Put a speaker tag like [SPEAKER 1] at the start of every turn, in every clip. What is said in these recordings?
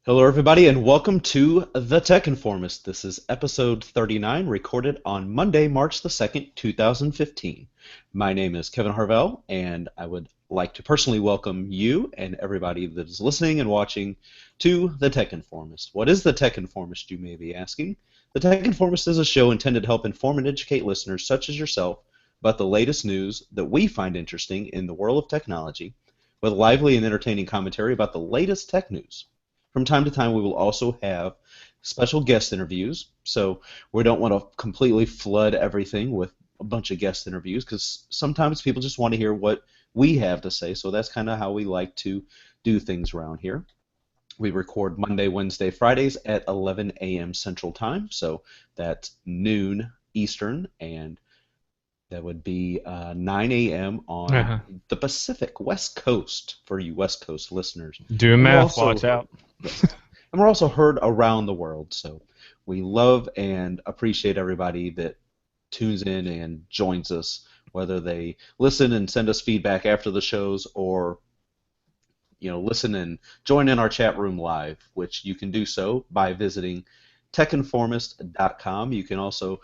[SPEAKER 1] Hello, everybody, and welcome to the Tech Informist. This is episode 39, recorded on Monday, March the 2nd, 2015. My name is Kevin Harvell, and I would like to personally welcome you and everybody that is listening and watching to the Tech Informist. What is the Tech Informist, you may be asking? The Tech Informist is a show intended to help inform and educate listeners such as yourself about the latest news that we find interesting in the world of technology, with lively and entertaining commentary about the latest tech news. From time to time, we will also have special guest interviews. So we don't want to completely flood everything with a bunch of guest interviews because sometimes people just want to hear what we have to say. So that's kind of how we like to do things around here. We record Monday, Wednesday, Fridays at 11 a.m. Central Time. So that's noon Eastern, and that would be 9 a.m. on
[SPEAKER 2] Uh-huh.
[SPEAKER 1] the Pacific West Coast for you West Coast listeners.
[SPEAKER 2] Doing
[SPEAKER 1] And we're
[SPEAKER 2] math,
[SPEAKER 1] also
[SPEAKER 2] watch out.
[SPEAKER 1] Yes. And we're also heard around the world. So we love and appreciate everybody that tunes in and joins us, whether they listen and send us feedback after the shows or listen and join in our chat room live, which you can do so by visiting techinformist.com. You can also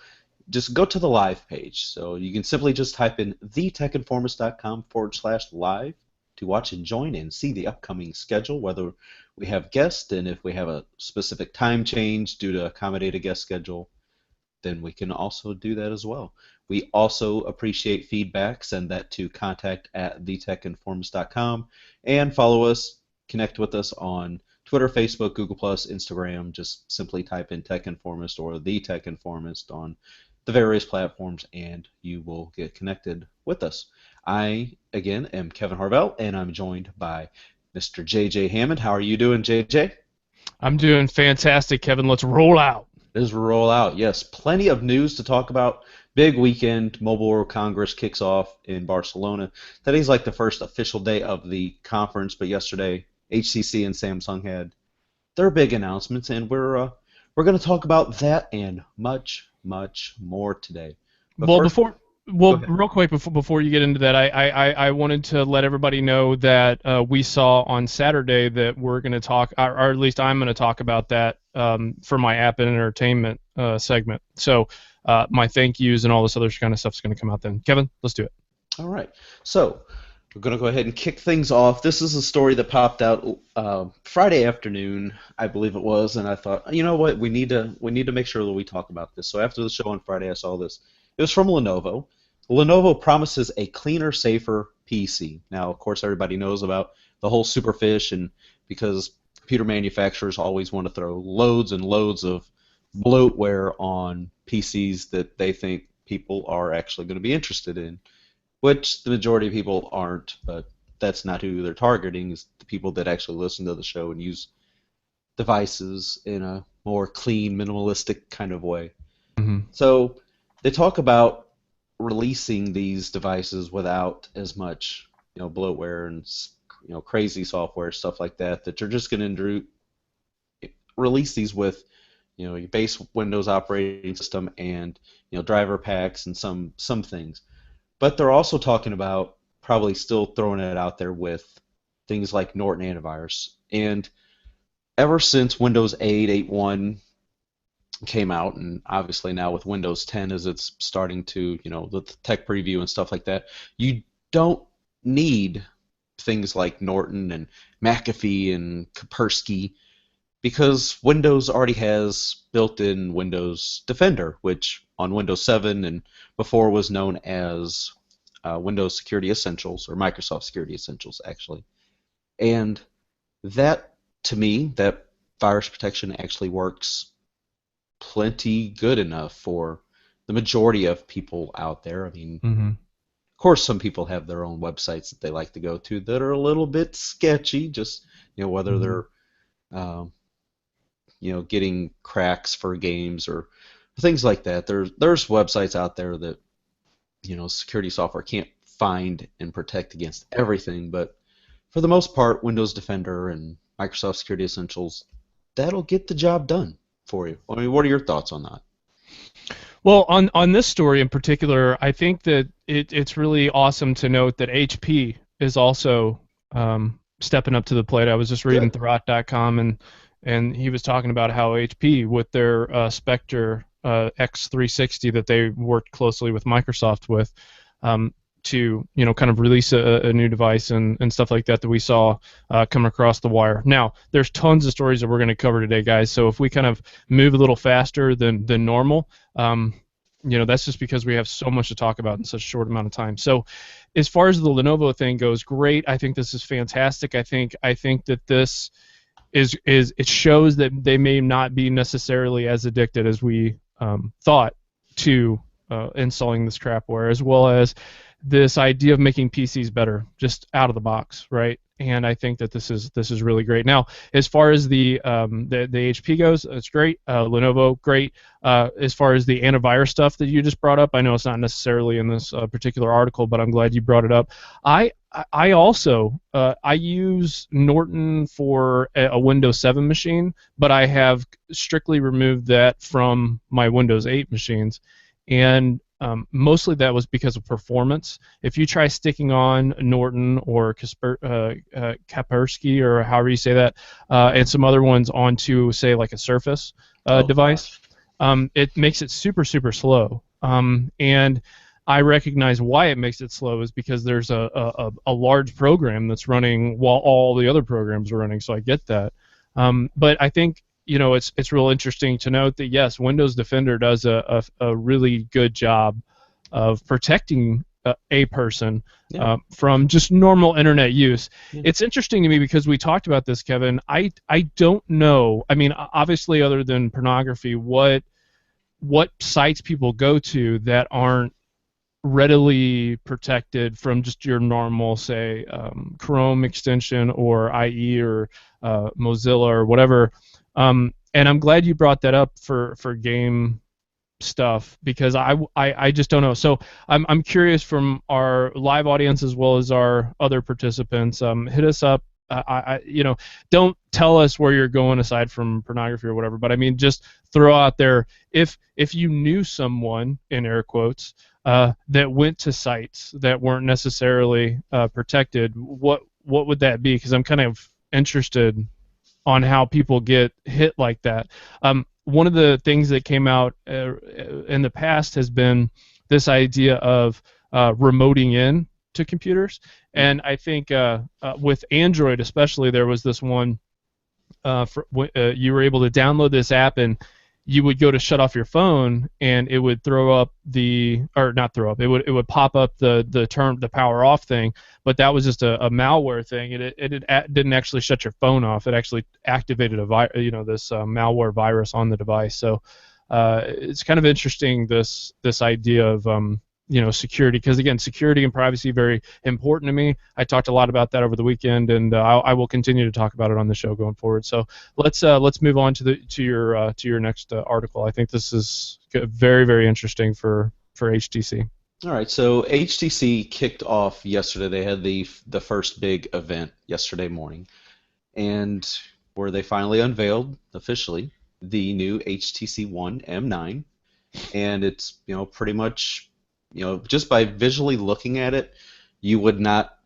[SPEAKER 1] just go to the live page. So you can simply just type in thetechinformist.com/live to watch and join and see the upcoming schedule, whether we have guests, and if we have a specific time change due to accommodate a guest schedule, then we can also do that as well. We also appreciate feedback. Send that to contact@thetechinformist.com and follow us, connect with us on Twitter, Facebook, Google+, Instagram. Just simply type in Tech Informist or The Tech Informist on the various platforms, and you will get connected with us. I, again, am Kevin Harvell, and I'm joined by Mr. J.J. Hammond. How are you doing, J.J.?
[SPEAKER 2] I'm doing fantastic, Kevin. Let's roll out.
[SPEAKER 1] Let's roll out. Yes, plenty of news to talk about. Big weekend. Mobile World Congress kicks off in Barcelona. Today's like the first official day of the conference, but yesterday HTC and Samsung had their big announcements, and we're going to talk about that and much, much more today. But
[SPEAKER 2] Well,
[SPEAKER 1] first,
[SPEAKER 2] before,
[SPEAKER 1] go
[SPEAKER 2] well,
[SPEAKER 1] ahead.
[SPEAKER 2] real quick before you get into that, I wanted to let everybody know that we saw on Saturday that we're going to talk, or at least I'm going to talk about that for my app and entertainment segment. So my thank yous and all this other kind of stuff is going to come out then. Kevin, let's do it.
[SPEAKER 1] All right. So we're going to go ahead and kick things off. This is a story that popped out Friday afternoon, I believe it was, and I thought, you know what, we need to make sure that we talk about this. So after the show on Friday, I saw this. It was from Lenovo. Lenovo promises a cleaner, safer PC. Now, of course, everybody knows about the whole superfish, and because computer manufacturers always want to throw loads and loads of bloatware on PCs that they think people are actually going to be interested in, which the majority of people aren't, but that's not who they're targeting, is the people that actually listen to the show and use devices in a more clean, minimalistic kind of way.
[SPEAKER 2] Hmm.
[SPEAKER 1] So they talk about releasing these devices without as much, bloatware and crazy software stuff like that. That you're just going to release these with, your base Windows operating system and driver packs and some things. But they're also talking about probably still throwing it out there with things like Norton antivirus. And ever since Windows 8, 8.1 came out, and obviously now with Windows 10 as it's starting to, the tech preview and stuff like that, you don't need things like Norton and McAfee and Kaspersky because Windows already has built-in Windows Defender, which on Windows 7 and before was known as Windows Security Essentials, or Microsoft Security Essentials, actually. And that, to me, that virus protection actually works plenty good enough for the majority of people out there. I mean,
[SPEAKER 2] Hmm.
[SPEAKER 1] of course, some people have their own websites that they like to go to that are a little bit sketchy, just, whether
[SPEAKER 2] Hmm.
[SPEAKER 1] they're, um, getting cracks for games or things like that. There's websites out there that security software can't find and protect against everything, but for the most part, Windows Defender and Microsoft Security Essentials, that'll get the job done for you. I mean, what are your thoughts on that?
[SPEAKER 2] Well, on this story in particular, I think that it's really awesome to note that HP is also stepping up to the plate. I was just reading
[SPEAKER 1] Good.
[SPEAKER 2] Thurrott.com, and he was talking about how HP with their Spectre X360 that they worked closely with Microsoft with, to kind of release a new device and stuff like that we saw come across the wire. Now, there's tons of stories that we're going to cover today, guys. So if we kind of move a little faster than normal, that's just because we have so much to talk about in such a short amount of time. So, as far as the Lenovo thing goes, great. I think this is fantastic. I think that this is it shows that they may not be necessarily as addicted as we thought to installing this crapware, as well as this idea of making PCs better, just out of the box, right? And I think that this is really great. Now, as far as the HP goes, it's great. Lenovo, great. As far as the antivirus stuff that you just brought up, I know it's not necessarily in this particular article, but I'm glad you brought it up. I also I use Norton for a Windows 7 machine, but I have strictly removed that from my Windows 8 machines, and mostly that was because of performance. If you try sticking on Norton or Kaspersky, or however you say that, and some other ones onto, say, like a Surface
[SPEAKER 1] Oh
[SPEAKER 2] device,
[SPEAKER 1] gosh.
[SPEAKER 2] it makes it super, super slow. And I recognize why it makes it slow is because there's a large program that's running while all the other programs are running, so I get that. But I think it's real interesting to note that yes, Windows Defender does a really good job of protecting a person
[SPEAKER 1] Yeah.
[SPEAKER 2] from just normal internet use.
[SPEAKER 1] Yeah.
[SPEAKER 2] It's interesting to me because we talked about this, Kevin. I don't know. I mean, obviously, other than pornography, what sites people go to that aren't readily protected from just your normal, say, Chrome extension or IE or Mozilla or whatever. And I'm glad you brought that up for game stuff, because I just don't know. So I'm curious from our live audience as well as our other participants. Hit us up. Don't tell us where you're going aside from pornography or whatever. But I mean, just throw out there if you knew someone, in air quotes, that went to sites that weren't necessarily protected. What would that be? Because I'm kind of interested on how people get hit like that. One of the things that came out in the past has been this idea of remoting in to computers,
[SPEAKER 1] Mm.
[SPEAKER 2] and I think with Android especially, there was this one. You were able to download this app, and you would go to shut off your phone, and it would throw up or not throw up. It would pop up the power off thing, but that was just a malware thing. It didn't actually shut your phone off. It actually activated this malware virus on the device. So it's kind of interesting, this idea of security, because again, security and privacy very important to me. I talked a lot about that over the weekend, and I will continue to talk about it on the show going forward. So let's move on to your next article. I think this is very, very interesting for HTC.
[SPEAKER 1] All right, so HTC kicked off yesterday. They had the first big event yesterday morning, and where they finally unveiled officially the new HTC One M9, and it's pretty much just by visually looking at it, you would not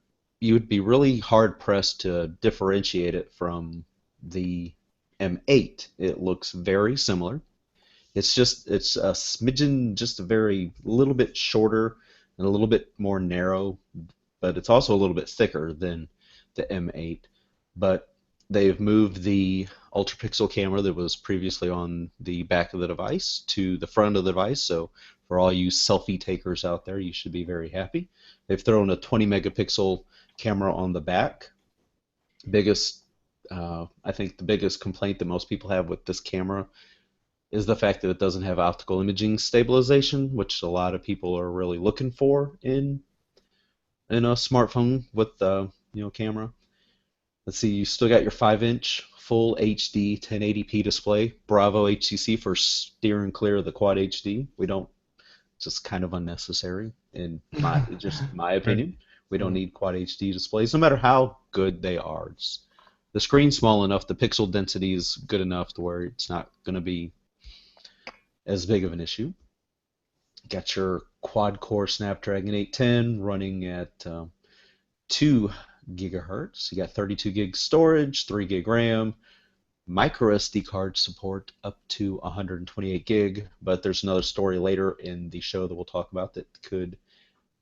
[SPEAKER 1] you would be really hard pressed to differentiate it from the M8. It looks very similar. It's a smidgen, just a very little bit shorter and a little bit more narrow, but it's also a little bit thicker than the M8. But they've moved the ultra pixel camera that was previously on the back of the device to the front of the device. So for all you selfie takers out there, you should be very happy. They've thrown a 20 megapixel camera on the back. Biggest, I think the biggest complaint that most people have with this camera is the fact that it doesn't have optical imaging stabilization, which a lot of people are really looking for in a smartphone with the camera. Let's see, you still got your 5-inch full HD 1080p display. Bravo HTC for steering clear of the Quad HD. We don't, just kind of unnecessary in my
[SPEAKER 2] Right.
[SPEAKER 1] opinion. We don't need Quad HD displays, no matter how good they are. The screen's small enough, the pixel density is good enough to where it's not going to be as big of an issue. Got your quad-core Snapdragon 810 running at 2 gigahertz. You got 32 gig storage, 3 gig RAM, Micro SD card support up to 128 gig, but there's another story later in the show that we'll talk about that could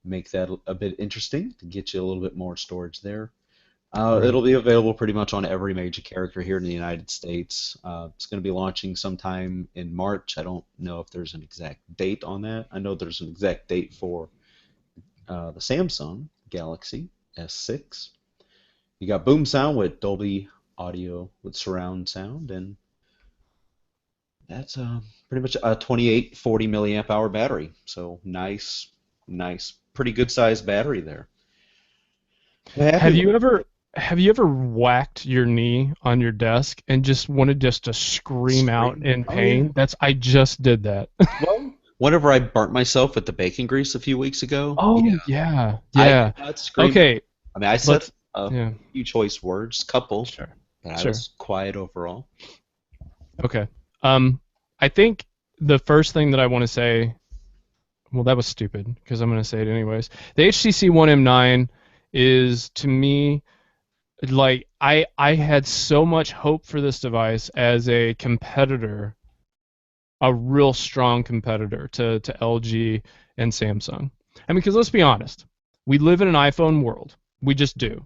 [SPEAKER 1] make that a bit interesting to get you a little bit more storage there.
[SPEAKER 2] Right.
[SPEAKER 1] It'll be available pretty much on every major character here in the United States. It's going to be launching sometime in March. I don't know if there's an exact date on that. I know there's an exact date for the Samsung Galaxy S6. You got boom sound with Dolby audio with surround sound, and that's pretty much a 2840 milliamp hour battery. So nice, pretty good sized battery there. Happy
[SPEAKER 2] Have
[SPEAKER 1] with
[SPEAKER 2] you
[SPEAKER 1] it.
[SPEAKER 2] ever have you ever whacked your knee on your desk and just wanted just to scream out
[SPEAKER 1] Screen.
[SPEAKER 2] in
[SPEAKER 1] Oh yeah.
[SPEAKER 2] pain? I just did that.
[SPEAKER 1] Well, whenever I burnt myself with the bacon grease a few weeks ago, yeah,
[SPEAKER 2] Oh yeah,
[SPEAKER 1] I
[SPEAKER 2] yeah.
[SPEAKER 1] did not scream.
[SPEAKER 2] Okay,
[SPEAKER 1] I mean, I said
[SPEAKER 2] let's
[SPEAKER 1] a
[SPEAKER 2] yeah,
[SPEAKER 1] few choice words, couple,
[SPEAKER 2] sure.
[SPEAKER 1] but I
[SPEAKER 2] Sure.
[SPEAKER 1] was quiet overall.
[SPEAKER 2] Okay. Um I think the first thing that I want to say, well that was stupid because I'm going to say it anyways. The HTC One M9 is to me like I had so much hope for this device as a competitor, a real strong competitor to LG and Samsung. I mean, because let's be honest, we live in an iPhone world. We just do.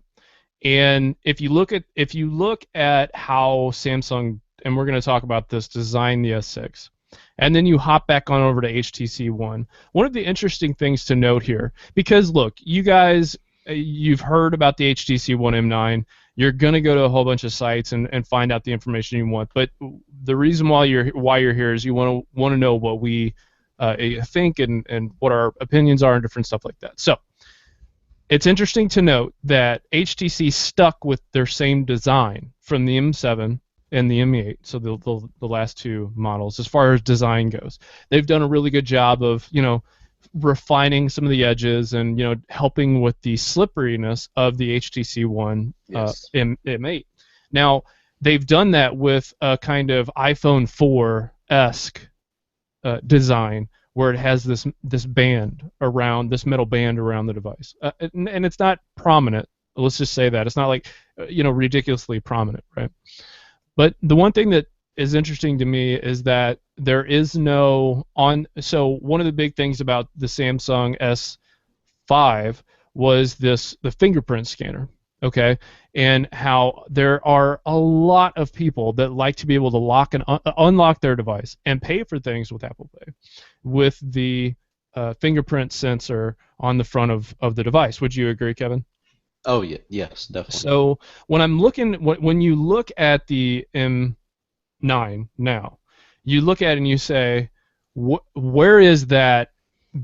[SPEAKER 2] And if you look at how Samsung, and we're going to talk about this, designed the S6, and then you hop back on over to HTC One. One of the interesting things to note here, because look, you guys, you've heard about the HTC One M9. You're going to go to a whole bunch of sites and find out the information you want. But the reason why you're here is you want to know what we think and what our opinions are and different stuff like that. So it's interesting to note that HTC stuck with their same design from the M7 and the M8, so the last two models, as far as design goes. They've done a really good job of, refining some of the edges and, helping with the slipperiness of the HTC One
[SPEAKER 1] Yes.
[SPEAKER 2] M8. Now, they've done that with a kind of iPhone 4-esque design where it has this band around this metal band around the device, and it's not prominent. Let's just say that it's not like ridiculously prominent, right? But the one thing that is interesting to me is that there is no on. So one of the big things about the Samsung S5 was the fingerprint scanner, okay, and how there are a lot of people that like to be able to lock and unlock their device and pay for things with Apple Pay with the fingerprint sensor on the front of the device. Would you agree, Kevin?
[SPEAKER 1] Oh yeah, yes, definitely.
[SPEAKER 2] So when you look at the M9 now, you look at it and you say, where is that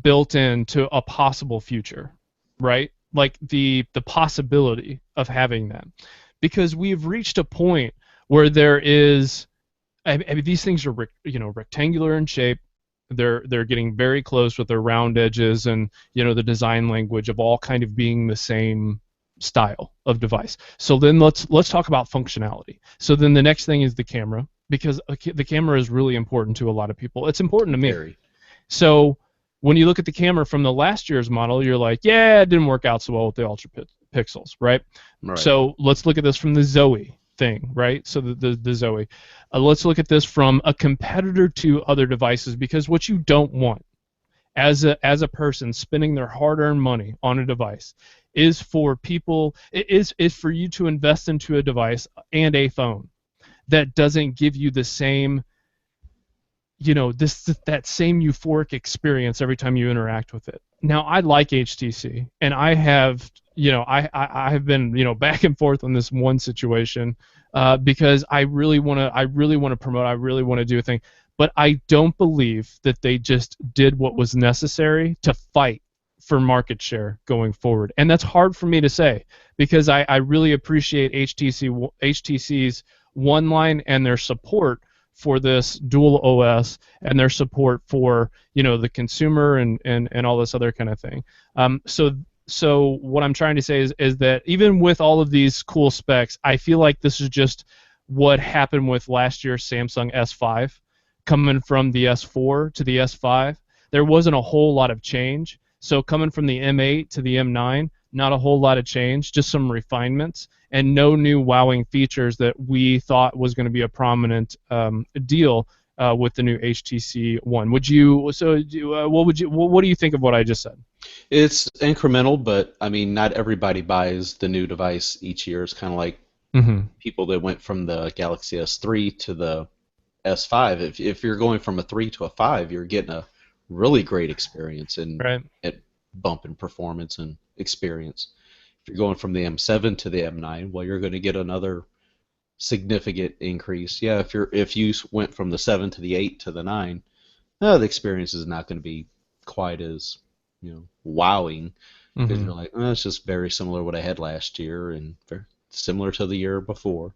[SPEAKER 2] built into a possible future, right? Like the possibility of having that, because we've reached a point where there is, I mean, these things are rectangular in shape. They're getting very close with their round edges and the design language of all kind of being the same style of device. So then let's talk about functionality. So then the next thing is the camera, because the camera is really important to a lot of people. It's important to me.
[SPEAKER 1] Very.
[SPEAKER 2] So when you look at the camera from the last year's model, you're like, yeah, it didn't work out so well with the ultra pixels, right?
[SPEAKER 1] Right.
[SPEAKER 2] So let's look at this from the Zoe thing, right? So the Zoe. Let's look at this from a competitor to other devices, because what you don't want as a person spending their hard-earned money on a device is for people is for you to invest into a device and a phone that doesn't give you the same that same euphoric experience every time you interact with it. Now, I like HTC, and I have I have been back and forth on this one situation because I really want to promote, I really want to do a thing, but I don't believe that they just did what was necessary to fight for market share going forward, and that's hard for me to say because I really appreciate HTC's one line and their support for this dual OS and their support for the consumer and all this other kind of thing. So what I'm trying to say is that even with all of these cool specs, I feel like this is just what happened with last year's Samsung S5 coming from the S4 to the S5. There wasn't a whole lot of change. So coming from the M8 to the M9, not a whole lot of change, just some refinements, and no new wowing features that we thought was going to be a prominent deal with the new HTC One. Would you? So, what would you? What do you think of what I just said?
[SPEAKER 1] It's incremental, but I mean, not everybody buys the new device each year. It's kind of like
[SPEAKER 2] Mm-hmm.
[SPEAKER 1] people that went from the Galaxy S3 to the S5. If you're going from a 3 to a 5, you're getting a really great experience and
[SPEAKER 2] Right.
[SPEAKER 1] at bump in performance and experience. If you're going from the M7 to the M9, well, you're going to get another significant increase. Yeah, if you went from the 7 to the 8 to the 9, the experience is not going to be quite as, wowing because
[SPEAKER 2] Mm-hmm.
[SPEAKER 1] you're like, it's just very similar to what I had last year and very similar to the year before.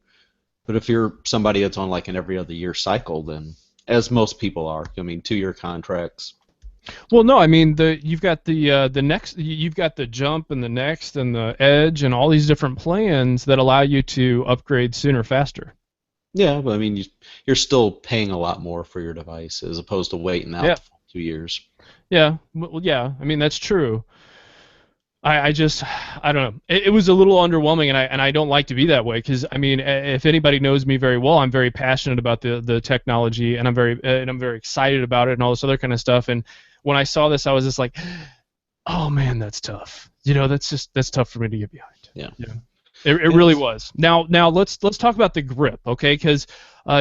[SPEAKER 1] But if you're somebody that's on like an every other year cycle, then as most people are, I mean, 2-year contracts.
[SPEAKER 2] Well, no, I mean you've got the next, you've got the jump and the next and the edge and all these different plans that allow you to upgrade sooner, faster.
[SPEAKER 1] Yeah, but I mean, you're still paying a lot more for your device as opposed to waiting
[SPEAKER 2] Yeah.
[SPEAKER 1] out 2 years.
[SPEAKER 2] Yeah. Well, yeah. I mean that's true. I just I don't know. It was a little underwhelming, and I don't like to be that way because I mean, if anybody knows me very well, I'm very passionate about the technology, and I'm very excited about it and all this other kind of stuff. And when I saw this, I was just like, oh man, that's tough. That's tough for me to get behind.
[SPEAKER 1] Yeah.
[SPEAKER 2] Yeah. It really
[SPEAKER 1] It's
[SPEAKER 2] was. Now let's talk about the grip, okay? Because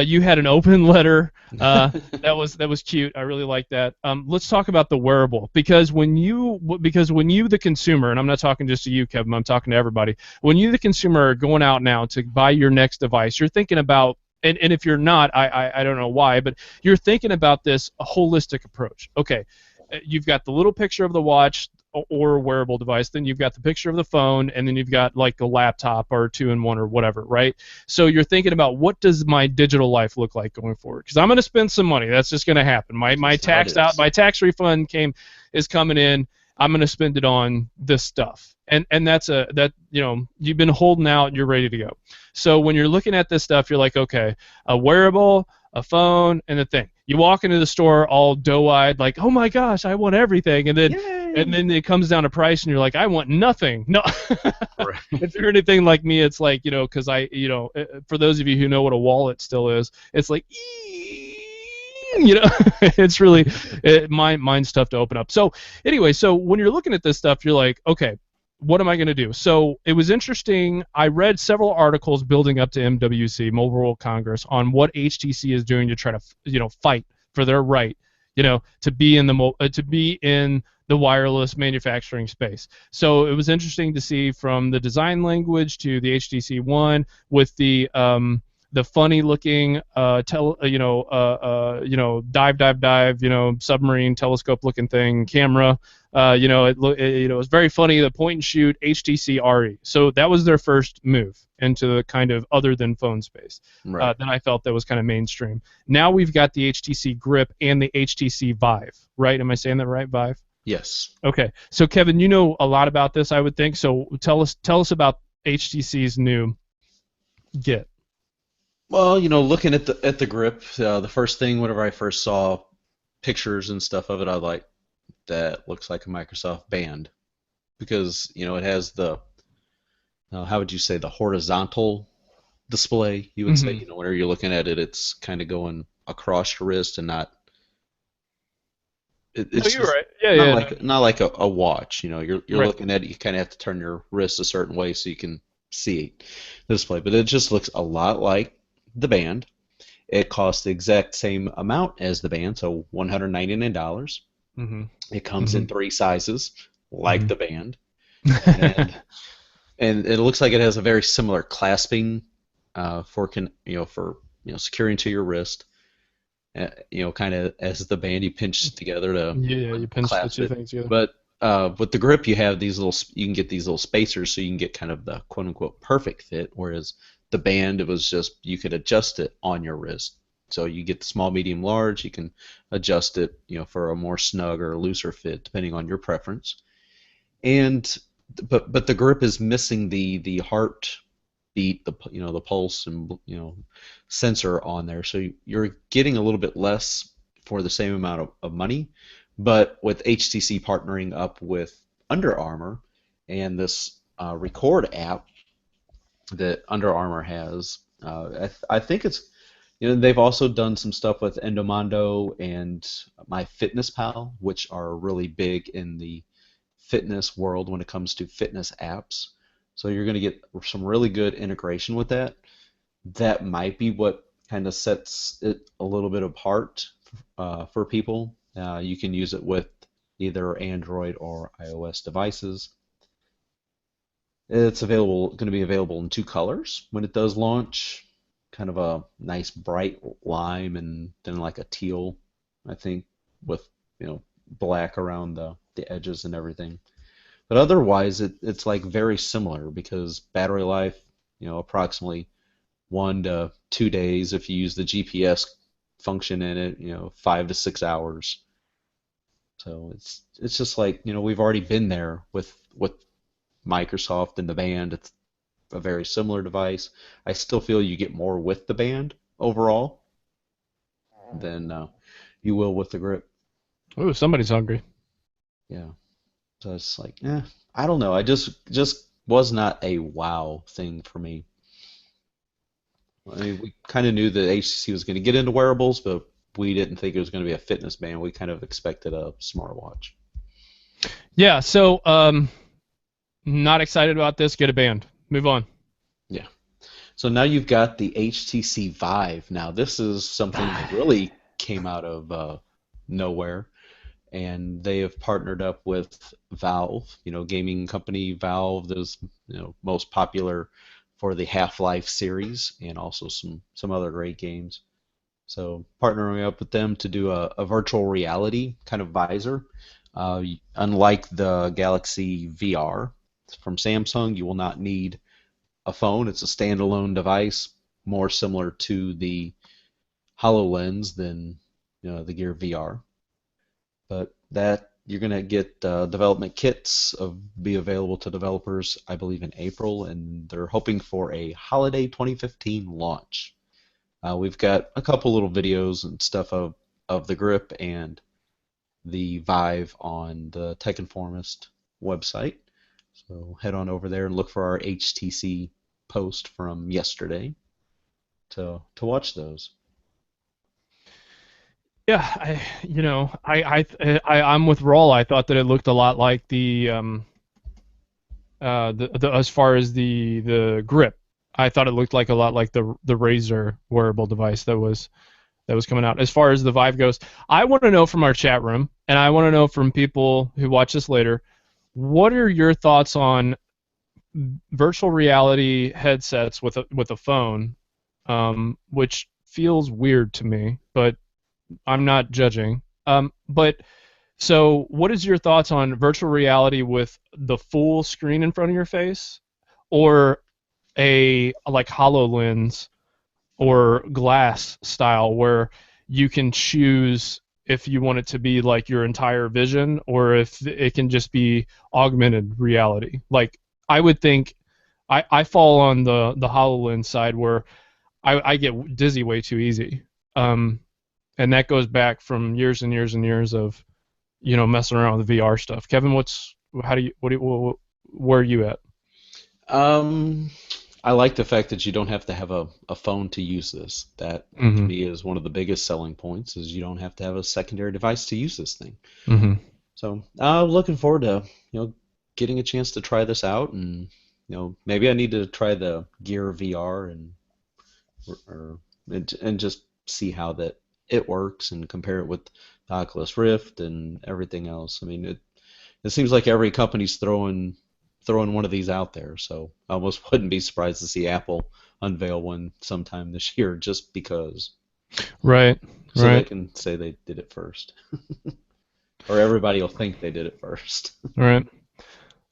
[SPEAKER 2] you had an open letter. That was cute. I really like that. Let's talk about the wearable because when you the consumer, and I'm not talking just to you, Kevin. I'm talking to everybody. When you the consumer are going out now to buy your next device, you're thinking about and if you're not, I don't know why, but you're thinking about this a holistic approach. Okay, you've got the little picture of the watch or wearable device, then you've got the picture of the phone, and then you've got like a laptop or 2-in-1 or whatever, right? So you're thinking about what does my digital life look like going forward? Because I'm going to spend some money. That's just going to happen. My
[SPEAKER 1] just how it
[SPEAKER 2] tax out,
[SPEAKER 1] is.
[SPEAKER 2] my tax refund is coming in. I'm going to spend it on this stuff, and you've been holding out. You're ready to go. So when you're looking at this stuff, you're like, okay, a wearable, a phone, and a thing. You walk into the store all doe-eyed, like, oh my gosh, I want everything, and
[SPEAKER 1] Yay!
[SPEAKER 2] then it comes down to price, and you're like, I want nothing. No,
[SPEAKER 1] Right.
[SPEAKER 2] if you're anything like me, it's like because for those of you who know what a wallet still is, it's like, it's really mine's tough to open up. So anyway, so when you're looking at this stuff, you're like, okay, what am I going to do? So it was interesting. I read several articles building up to MWC, Mobile World Congress, on what HTC is doing to try to, fight for their right, to be in the wireless manufacturing space. So it was interesting to see from the design language to the HTC One with the funny looking dive submarine telescope looking thing camera. It was very funny. The point and shoot HTC RE. So that was their first move into the kind of other than phone space.
[SPEAKER 1] Right.
[SPEAKER 2] Then I felt that was kind of mainstream. Now we've got the HTC Grip and the HTC Vive. Right? Am I saying that right, Vive?
[SPEAKER 1] Yes.
[SPEAKER 2] Okay. So Kevin, you know a lot about this, I would think. So tell us about HTC's new Get.
[SPEAKER 1] Well, looking at the grip, the first thing whenever I first saw pictures and stuff of it, I was like, that looks like a Microsoft Band because it has the how would you say the horizontal display? You would say,
[SPEAKER 2] Mm-hmm.
[SPEAKER 1] whenever you're looking at it, it's kind of going across your wrist and not.
[SPEAKER 2] No,
[SPEAKER 1] It's
[SPEAKER 2] you're
[SPEAKER 1] just
[SPEAKER 2] right. Yeah,
[SPEAKER 1] not
[SPEAKER 2] yeah.
[SPEAKER 1] like not like a watch. You're
[SPEAKER 2] Right.
[SPEAKER 1] looking at it. You kind of have to turn your wrist a certain way so you can see the display. But it just looks a lot like the Band. It costs the exact same amount as the Band, so $199.
[SPEAKER 2] Mm-hmm.
[SPEAKER 1] It comes
[SPEAKER 2] Mm-hmm.
[SPEAKER 1] in 3 sizes, like
[SPEAKER 2] Mm-hmm.
[SPEAKER 1] the Band, and and it looks like it has a very similar clasping for securing to your wrist. Kind of as the Band, you pinch together to
[SPEAKER 2] Yeah, you pinch the
[SPEAKER 1] clasp
[SPEAKER 2] two
[SPEAKER 1] it.
[SPEAKER 2] things together.
[SPEAKER 1] But with the grip, you have you can get these little spacers, so you can get kind of the quote unquote perfect fit. Whereas the Band, it was just you could adjust it on your wrist. So you get the small, medium, large. You can adjust it, for a more snug or looser fit, depending on your preference. And but the grip is missing the heart beat, the pulse and sensor on there. So you're getting a little bit less for the same amount of money. But with HTC partnering up with Under Armour, and this record app that Under Armour has. I think it's, they've also done some stuff with Endomondo and MyFitnessPal, which are really big in the fitness world when it comes to fitness apps. So you're going to get some really good integration with that. That might be what kind of sets it a little bit apart for people. You can use it with either Android or iOS devices. It's going to be available in two colors when it does launch. Kind of a nice bright lime and then like a teal, I think, with black around the edges and everything. But otherwise, it's like very similar because battery life, approximately 1 to 2 days if you use the GPS function in it, 5 to 6 hours. So it's just like, we've already been there with Microsoft and the band. It's a very similar device. I still feel you get more with the band overall than you will with the grip.
[SPEAKER 2] Ooh, somebody's hungry.
[SPEAKER 1] Yeah. So it's like, I don't know. I just was not a wow thing for me. I mean, we kind of knew that HTC was going to get into wearables, but we didn't think it was going to be a fitness band. We kind of expected a smartwatch.
[SPEAKER 2] Yeah, so not excited about this. Get a band. Move on.
[SPEAKER 1] Yeah. So now you've got the HTC Vive. Now this is something that really came out of nowhere, and they have partnered up with Valve, gaming company Valve, those most popular for the Half-Life series and also some other great games. So partnering up with them to do a virtual reality kind of visor. Unlike the Galaxy VR from Samsung, you will not need a phone. It's a standalone device, more similar to the HoloLens than the Gear VR. But that you're going to get development kits be available to developers, I believe, in April, and they're hoping for a holiday 2015 launch. We've got a couple little videos and stuff of the grip and the Vive on the Tech Informist website. So head on over there and look for our HTC post from yesterday to watch those.
[SPEAKER 2] Yeah, I'm with Rawl. I thought that it looked a lot like the as far as the grip. I thought it looked like a lot like the Razer wearable device that was coming out. As far as the Vive goes, I want to know from our chat room, and I want to know from people who watch this later, what are your thoughts on virtual reality headsets with a phone, which feels weird to me, but I'm not judging. But so, what is your thoughts on virtual reality with the full screen in front of your face, or a like HoloLens or glass style where you can choose if you want it to be like your entire vision or if it can just be augmented reality? Like, I would think I fall on the HoloLens side where I get dizzy way too easy. And that goes back from years and years and years of messing around with VR stuff. Kevin, where are you at?
[SPEAKER 1] Um, I like the fact that you don't have to have a phone to use this. That to
[SPEAKER 2] Mm-hmm.
[SPEAKER 1] me is one of the biggest selling points is you don't have to have a secondary device to use this thing.
[SPEAKER 2] Mm-hmm.
[SPEAKER 1] So looking forward to getting a chance to try this out, and maybe I need to try the Gear VR and just see how that it works and compare it with the Oculus Rift and everything else. I mean, it seems like every company's throwing one of these out there, so I almost wouldn't be surprised to see Apple unveil one sometime this year just because,
[SPEAKER 2] Right,
[SPEAKER 1] so they
[SPEAKER 2] right,
[SPEAKER 1] can say they did it first, or everybody will think they did it first.
[SPEAKER 2] right.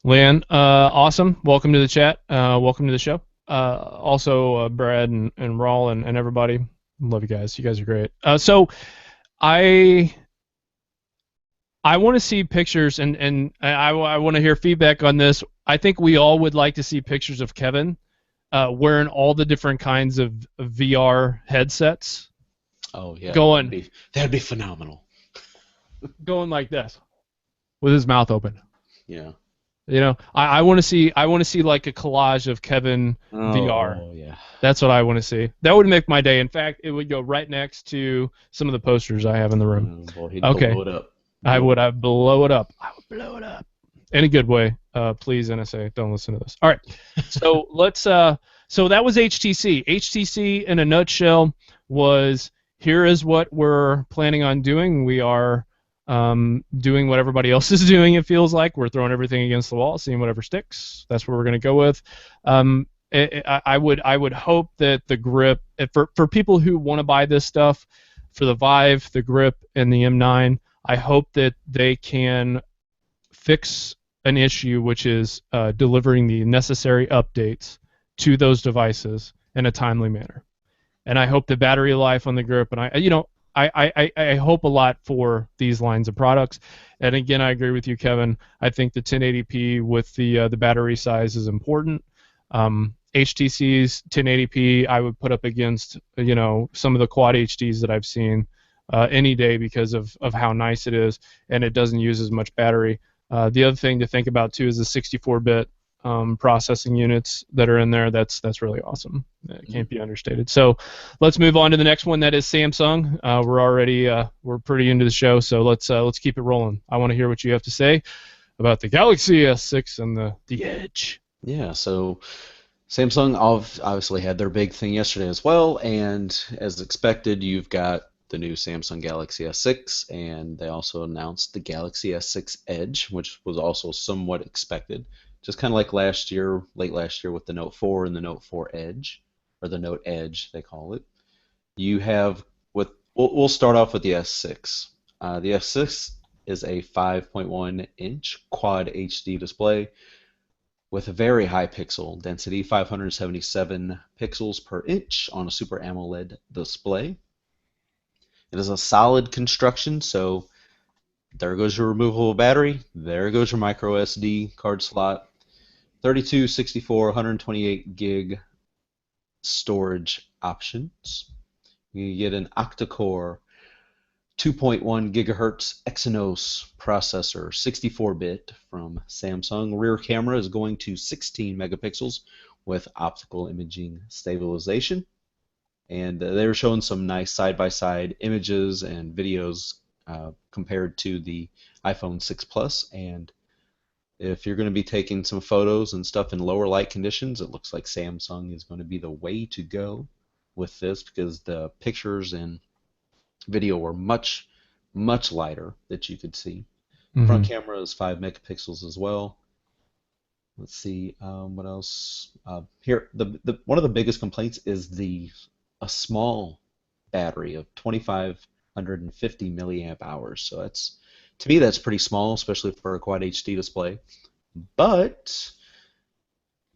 [SPEAKER 2] Leanne, awesome. Welcome to the chat. Welcome to the show. Also, Brad and Rawl and everybody. Love you guys. You guys are great. So I want to see pictures and I want to hear feedback on this. I think we all would like to see pictures of Kevin wearing all the different kinds of VR headsets.
[SPEAKER 1] Oh yeah,
[SPEAKER 2] Going
[SPEAKER 1] that'd be phenomenal.
[SPEAKER 2] like this with his mouth open.
[SPEAKER 1] Yeah.
[SPEAKER 2] I want to see like a collage of Kevin VR.
[SPEAKER 1] Oh yeah.
[SPEAKER 2] That's what I want to see. That would make my day. In fact, it would go right next to some of the posters I have in the room.
[SPEAKER 1] Oh boy, he'd
[SPEAKER 2] Okay,
[SPEAKER 1] blow it up.
[SPEAKER 2] I blow it up. I would blow it up in a good way. Please, NSA, don't listen to this. All right, so let's. So that was HTC. HTC in a nutshell was, here is what we're planning on doing. We are doing what everybody else is doing. It feels like we're throwing everything against the wall, seeing whatever sticks. That's what we're going to go with. I would hope that the grip, for people who want to buy this stuff, for the Vive, the grip, and the M9, I hope that they can fix an issue, which is delivering the necessary updates to those devices in a timely manner. And I hope the battery life on the grip, and I hope a lot for these lines of products. And again, I agree with you, Kevin. I think the 1080p with the battery size is important. HTC's 1080p I would put up against some of the Quad HDs that I've seen any day because of how nice it is, and it doesn't use as much battery. The other thing to think about too is the 64-bit processing units that are in there. That's really awesome. It can't be understated. So let's move on to the next one. That is Samsung. We're pretty into the show, so let's keep it rolling. I want to hear what you have to say about the Galaxy S6 and the Edge.
[SPEAKER 1] Yeah, so Samsung obviously had their big thing yesterday as well, and as expected, you've got the new Samsung Galaxy S6, and they also announced the Galaxy S6 Edge, which was also somewhat expected. Just kind of like last year, late last year with the Note 4 and the Note 4 Edge, or the Note Edge, they call it. You have we'll start off with the S6. The S6 is a 5.1-inch Quad HD display with a very high pixel density, 577 pixels per inch on a Super AMOLED display. It is a solid construction, so there goes your removable battery, there goes your micro SD card slot, 32, 64, 128 gig storage options. You get an octa-core 2.1 gigahertz Exynos processor, 64-bit from Samsung. Rear camera is going to 16 megapixels with optical imaging stabilization. And they were showing some nice side-by-side images and videos compared to the iPhone 6 Plus. And if you're going to be taking some photos and stuff in lower light conditions, it looks like Samsung is going to be the way to go with this, because the pictures and video were much, much lighter that you could see.
[SPEAKER 2] Mm-hmm.
[SPEAKER 1] Front camera is 5 megapixels as well. Let's see what else. Here, one of the biggest complaints is a small battery of 2,550 milliamp hours. So to me that's pretty small, especially for a Quad HD display. But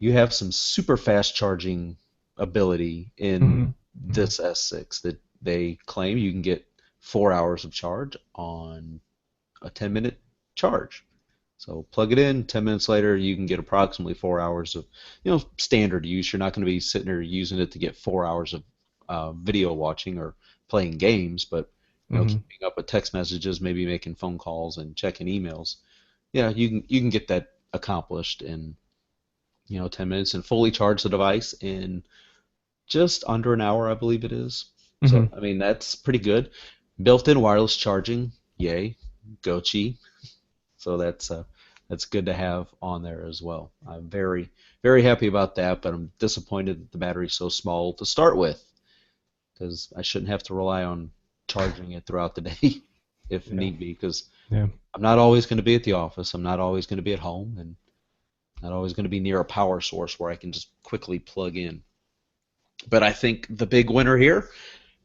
[SPEAKER 1] you have some super fast charging ability in this S6 that they claim you can get 4 hours of charge on a 10-minute charge. So plug it in, 10 minutes later you can get approximately 4 hours of standard use. You're not going to be sitting there using it to get 4 hours of video watching or playing games, but keeping up with text messages, maybe making phone calls and checking emails. Yeah, you can get that accomplished in 10 minutes and fully charge the device in just under an hour, I believe it is. So I mean, that's pretty good. Built-in wireless charging, yay, go Qi. So that's good to have on there as well. I'm very, very happy about that, but I'm disappointed that the battery's so small to start with, because I shouldn't have to rely on charging it throughout the day if need be, because I'm not always going to be at the office. I'm not always going to be at home, and not always going to be near a power source where I can just quickly plug in. But I think the big winner here,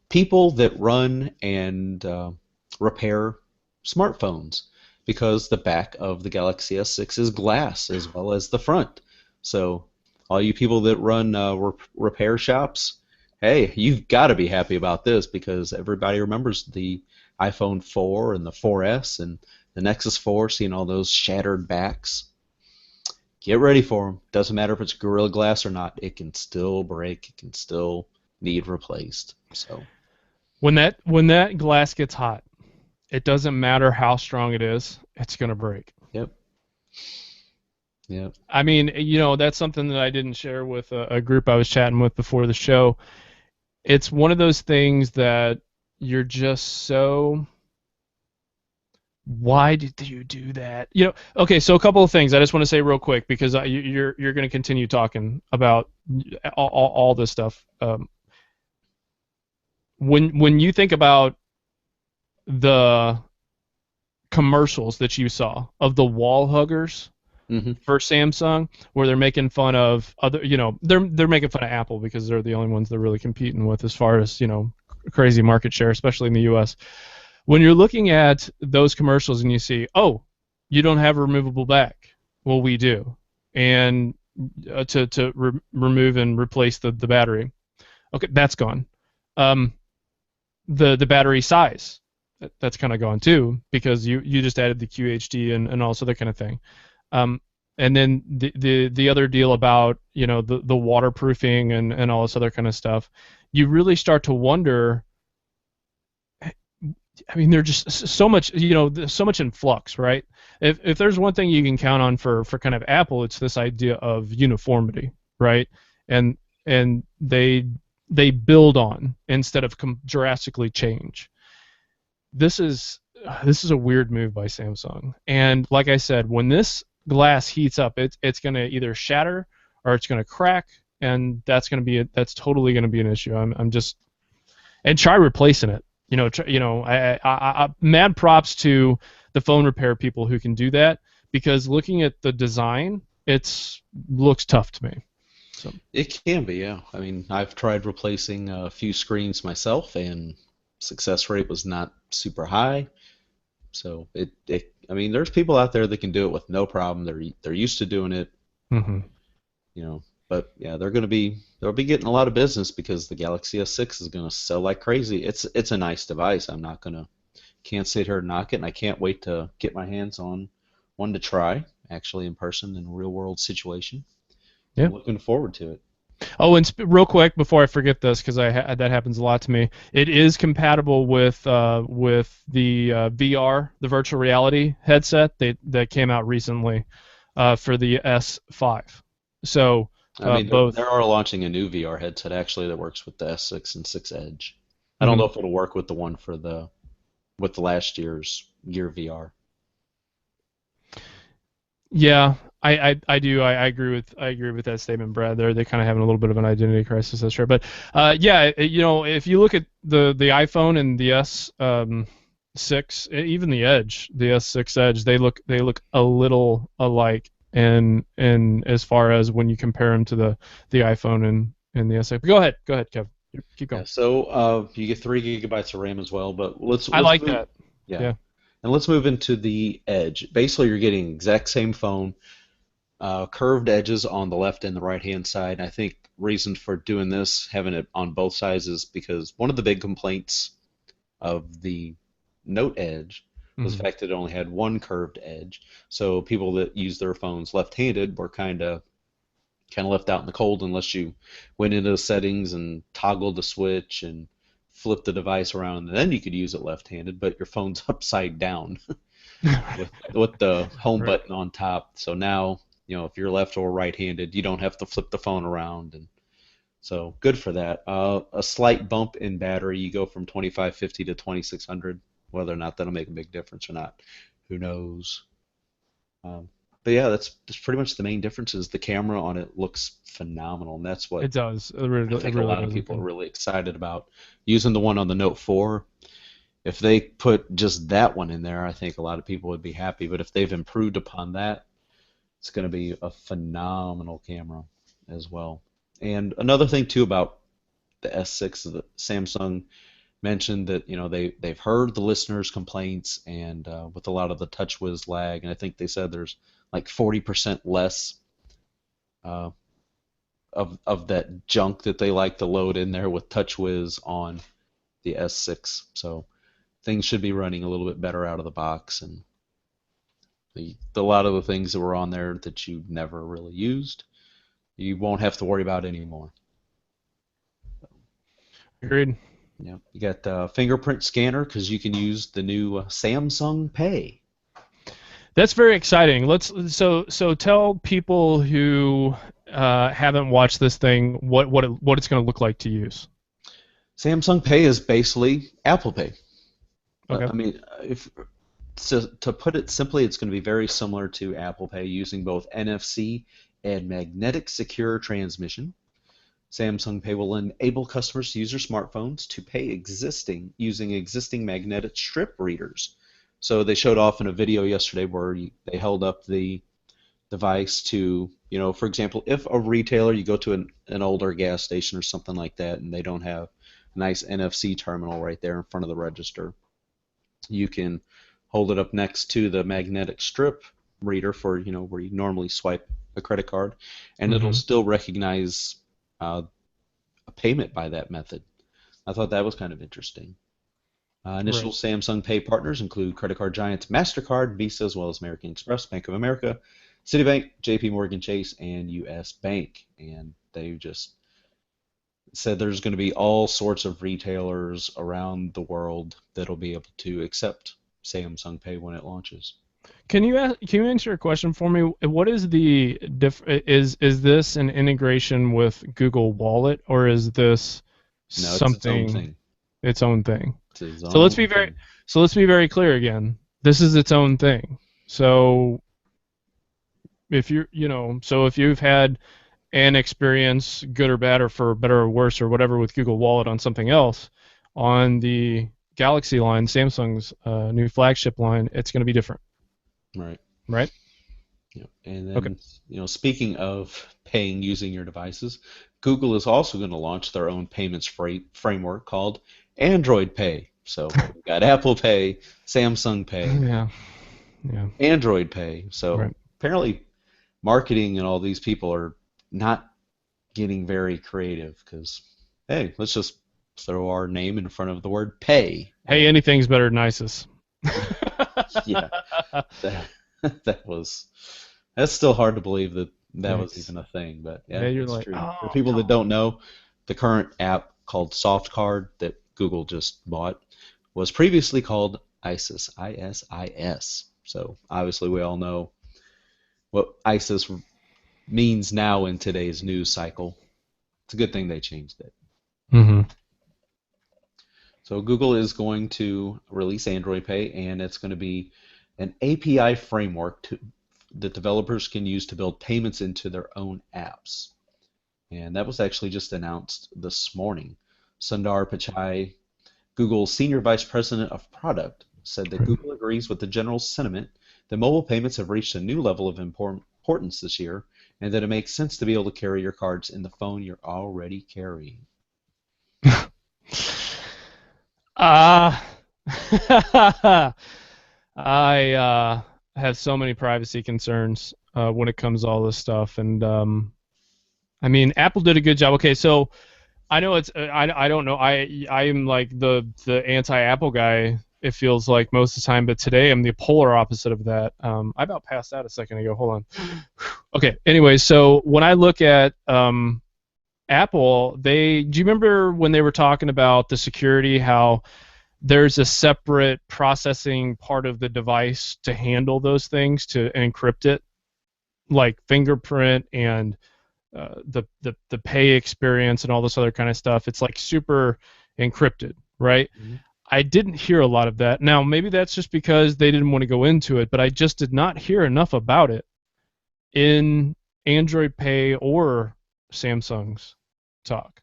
[SPEAKER 1] people that run and repair smartphones, because the back of the Galaxy S6 is glass as well as the front. So all you people that run repair shops, hey, you've got to be happy about this, because everybody remembers the iPhone 4 and the 4S and the Nexus 4, seeing all those shattered backs. Get ready for them. Doesn't matter if it's Gorilla Glass or not. It can still break. It can still need replaced. So
[SPEAKER 2] when that glass gets hot, it doesn't matter how strong it is. It's going to break.
[SPEAKER 1] Yep. Yeah.
[SPEAKER 2] I mean, that's something that I didn't share with a group I was chatting with before the show. It's one of those things that you're just so, why did you do that? Okay, so a couple of things I just want to say real quick because you're going to continue talking about all this stuff. When you think about the commercials that you saw of the wall huggers
[SPEAKER 1] Hmm.
[SPEAKER 2] for Samsung, where they're making fun of other, they're making fun of Apple because they're the only ones they're really competing with as far as crazy market share, especially in the U.S. When you're looking at those commercials and you see, oh, you don't have a removable back, well, we do, and to remove and replace the battery, okay, that's gone. Um, the battery size, that's kind of gone too because you just added the QHD and also that kind of thing. Um, and then the other deal about the waterproofing and all this other kind of stuff, you really start to wonder. I mean, they're just so much, so much in flux, right? If there's one thing you can count on for kind of Apple, it's this idea of uniformity, right? And they build on instead of drastically change. This is a weird move by Samsung. And like I said, when this glass heats up, it's going to either shatter or it's going to crack, and that's totally going to be an issue. I'm just, and try replacing it. Mad props to the phone repair people who can do that because looking at the design, it's looks tough to me. So
[SPEAKER 1] It can be, yeah. I mean, I've tried replacing a few screens myself, and success rate was not super high. So I mean, there's people out there that can do it with no problem. They're used to doing it,
[SPEAKER 2] mhm.
[SPEAKER 1] you know. But yeah, they'll be getting a lot of business because the Galaxy S6 is going to sell like crazy. It's a nice device. Can't sit here and knock it, and I can't wait to get my hands on one to try actually in person in a real world situation.
[SPEAKER 2] Yeah.
[SPEAKER 1] I'm looking forward to it.
[SPEAKER 2] Oh, and real quick before I forget this, because that happens a lot to me. It is compatible with the VR, the virtual reality headset that came out recently for the S5. So
[SPEAKER 1] I mean, they
[SPEAKER 2] both.
[SPEAKER 1] are launching a new VR headset actually that works with the S6 and 6 Edge. I don't know
[SPEAKER 2] Mhm.
[SPEAKER 1] if it'll work with the one for the with the last year's Gear VR.
[SPEAKER 2] Yeah, I do. I agree with that statement, Brad. They kind of having a little bit of an identity crisis, that's sure. But yeah, if you look at the iPhone and the S6, even the Edge, the S6 Edge, they look a little alike. And as far as when you compare them to the iPhone and the S6. But go ahead, Kev. Keep
[SPEAKER 1] Yeah,
[SPEAKER 2] going.
[SPEAKER 1] so you get 3 gigabytes of RAM as well, but
[SPEAKER 2] I
[SPEAKER 1] let's
[SPEAKER 2] like
[SPEAKER 1] move.
[SPEAKER 2] that.
[SPEAKER 1] Yeah,
[SPEAKER 2] Yeah.
[SPEAKER 1] and let's move into the Edge. Basically, you're getting exact same phone, curved edges on the left and the right hand side. I think reason for doing this, having it on both sides, is because one of the big complaints of the Note Edge was the
[SPEAKER 2] Hmm.
[SPEAKER 1] fact that it only had one curved edge. So people that use their phones left-handed were kind of left out in the cold unless you went into the settings and toggled the switch and flipped the device around, and then you could use it left-handed, but your phone's upside down with the home
[SPEAKER 2] Right.
[SPEAKER 1] button on top. So now, if you're left or right-handed, you don't have to flip the phone around, and so good for that. A slight bump in battery, you go from 2550 to 2600. Whether or not that'll make a big difference or not, who knows? Um, but yeah, that's pretty much the main difference. Is the camera on it looks phenomenal, and that's what
[SPEAKER 2] It does.
[SPEAKER 1] I
[SPEAKER 2] It
[SPEAKER 1] think a
[SPEAKER 2] really
[SPEAKER 1] lot of
[SPEAKER 2] does look
[SPEAKER 1] people are
[SPEAKER 2] good.
[SPEAKER 1] really excited about using the one on the Note 4. If they put just that one in there, I think a lot of people would be happy. But if they've improved upon that, it's going to be a phenomenal camera as well. And another thing too about the S6 is that Samsung mentioned that they've heard the listeners' complaints and with a lot of the TouchWiz lag, and I think they said there's like 40% less uh, of that junk that they like to load in there with TouchWiz on the S6. So things should be running a little bit better out of the box, and a lot of the things that were on there that you never really used, you won't have to worry about anymore.
[SPEAKER 2] Agreed.
[SPEAKER 1] Yeah, you got the fingerprint scanner because you can use the new Samsung Pay.
[SPEAKER 2] That's very exciting. So tell people who haven't watched this thing what it's going to look like to use.
[SPEAKER 1] Samsung Pay is basically Apple Pay.
[SPEAKER 2] Okay.
[SPEAKER 1] I mean, if to put it simply, it's going to be very similar to Apple Pay using both NFC and magnetic secure transmission. Samsung Pay will enable customers to use their smartphones to pay using existing magnetic strip readers. So they showed off in a video yesterday where they held up the device to, for example, if a retailer, you go to an older gas station or something like that, and they don't have a nice NFC terminal right there in front of the register, you can hold it up next to the magnetic strip reader for, where you normally swipe a credit card, and it'll
[SPEAKER 2] Mm-hmm.
[SPEAKER 1] still recognize a payment by that method. I thought that was kind of interesting. Initial
[SPEAKER 2] Right.
[SPEAKER 1] Samsung Pay partners include credit card giants MasterCard, Visa, as well as American Express, Bank of America, Citibank, JP Morgan Chase, and US Bank. And they just said there's going to be all sorts of retailers around the world that'll be able to accept Samsung Pay when it launches.
[SPEAKER 2] Can you answer a question for me? What is the is this an integration with Google Wallet, or is this
[SPEAKER 1] No, it's its own
[SPEAKER 2] something
[SPEAKER 1] thing.
[SPEAKER 2] its own thing?
[SPEAKER 1] It's its
[SPEAKER 2] So let's be
[SPEAKER 1] own
[SPEAKER 2] very
[SPEAKER 1] thing.
[SPEAKER 2] so let's be very clear again. This is its own thing. So if you've had an experience, good or bad, or for better or worse, or whatever, with Google Wallet on something else, on the Galaxy line, Samsung's new flagship line, it's going to be different,
[SPEAKER 1] Right.
[SPEAKER 2] right?
[SPEAKER 1] And
[SPEAKER 2] Okay.
[SPEAKER 1] then, speaking of paying using your devices, Google is also going to launch their own payments framework called Android Pay. So we've got Apple Pay, Samsung Pay,
[SPEAKER 2] Yeah. Yeah.
[SPEAKER 1] Android Pay.
[SPEAKER 2] Right.
[SPEAKER 1] So apparently, marketing and all these people are not getting very creative because, hey, let's just throw our name in front of the word pay.
[SPEAKER 2] Hey,
[SPEAKER 1] And
[SPEAKER 2] anything's better than ISIS.
[SPEAKER 1] yeah, that, that was that's still hard to believe that that was
[SPEAKER 2] Thanks.
[SPEAKER 1] even a thing, but
[SPEAKER 2] Yeah,
[SPEAKER 1] yeah,
[SPEAKER 2] you're
[SPEAKER 1] it's
[SPEAKER 2] like,
[SPEAKER 1] true. For
[SPEAKER 2] oh,
[SPEAKER 1] people that
[SPEAKER 2] come
[SPEAKER 1] don't know, the current app called SoftCard that Google just bought was previously called ISIS, ISIS. So obviously we all know what ISIS means now in today's news cycle. It's a good thing they changed it.
[SPEAKER 2] on. Mm-hmm.
[SPEAKER 1] So Google is going to release Android Pay, and it's going to be an API framework that developers can use to build payments into their own apps. And that was actually just announced this morning. Sundar Pichai, Google's Senior Vice President of Product, said that Google agrees with the general sentiment that mobile payments have reached a new level of importance this year, and that it makes sense to be able to carry your cards in the phone you're already carrying.
[SPEAKER 2] Ah. I have so many privacy concerns when it comes to all this stuff, and I mean, Apple did a good job. Okay, so I know I don't know, I am like the anti-Apple guy. It feels like most of the time, but today I'm the polar opposite of that. I about passed out a second ago. Hold on. Okay. Anyway, so when I look at Apple, do you remember when they were talking about the security, how there's a separate processing part of the device to handle those things, to encrypt it, like fingerprint and the pay experience and all this other kind of stuff. It's like super encrypted, right?
[SPEAKER 1] Mhm.
[SPEAKER 2] I didn't hear a lot of that. Now, maybe that's just because they didn't want to go into it, but I just did not hear enough about it in Android Pay or Samsung's talk.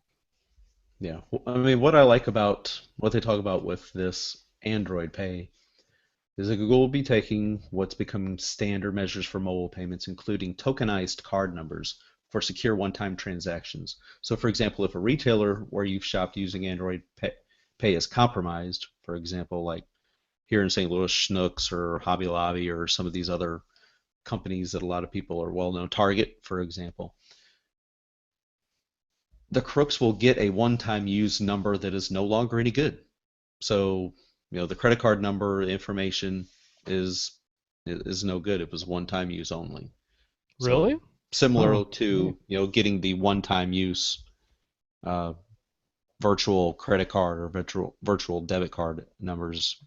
[SPEAKER 1] Yeah, I mean, what I like about what they talk about with this Android Pay is that Google will be taking what's become standard measures for mobile payments, including tokenized card numbers for secure one-time transactions. So, for example, if a retailer where you've shopped using Pay is compromised, for example, like here in St. Louis, Schnucks or Hobby Lobby or some of these other companies that a lot of people are well known, Target, for example, the crooks will get a one-time use number that is no longer any good. So, the credit card number information is is no good. It was one-time use only. So
[SPEAKER 2] Really?
[SPEAKER 1] similar
[SPEAKER 2] Oh,
[SPEAKER 1] to, getting the one-time use uh, virtual credit card or virtual debit card numbers.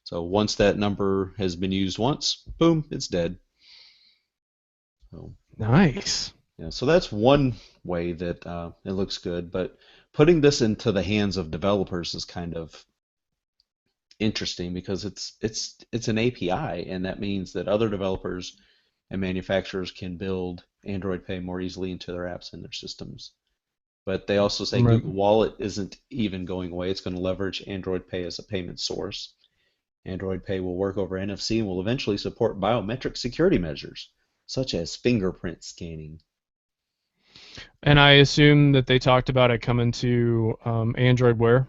[SPEAKER 1] So once that number has been used once, boom, it's dead. So,
[SPEAKER 2] Nice.
[SPEAKER 1] yeah, so that's one way that it looks good, but putting this into the hands of developers is kind of interesting because it's an API, and that means that other developers and manufacturers can build Android Pay more easily into their apps and their systems. But they also say
[SPEAKER 2] Right.
[SPEAKER 1] Google Wallet isn't even going away. It's going to leverage Android Pay as a payment source. Android Pay will work over NFC and will eventually support biometric security measures, such as fingerprint scanning.
[SPEAKER 2] And I assume that they talked about it coming to Android Wear.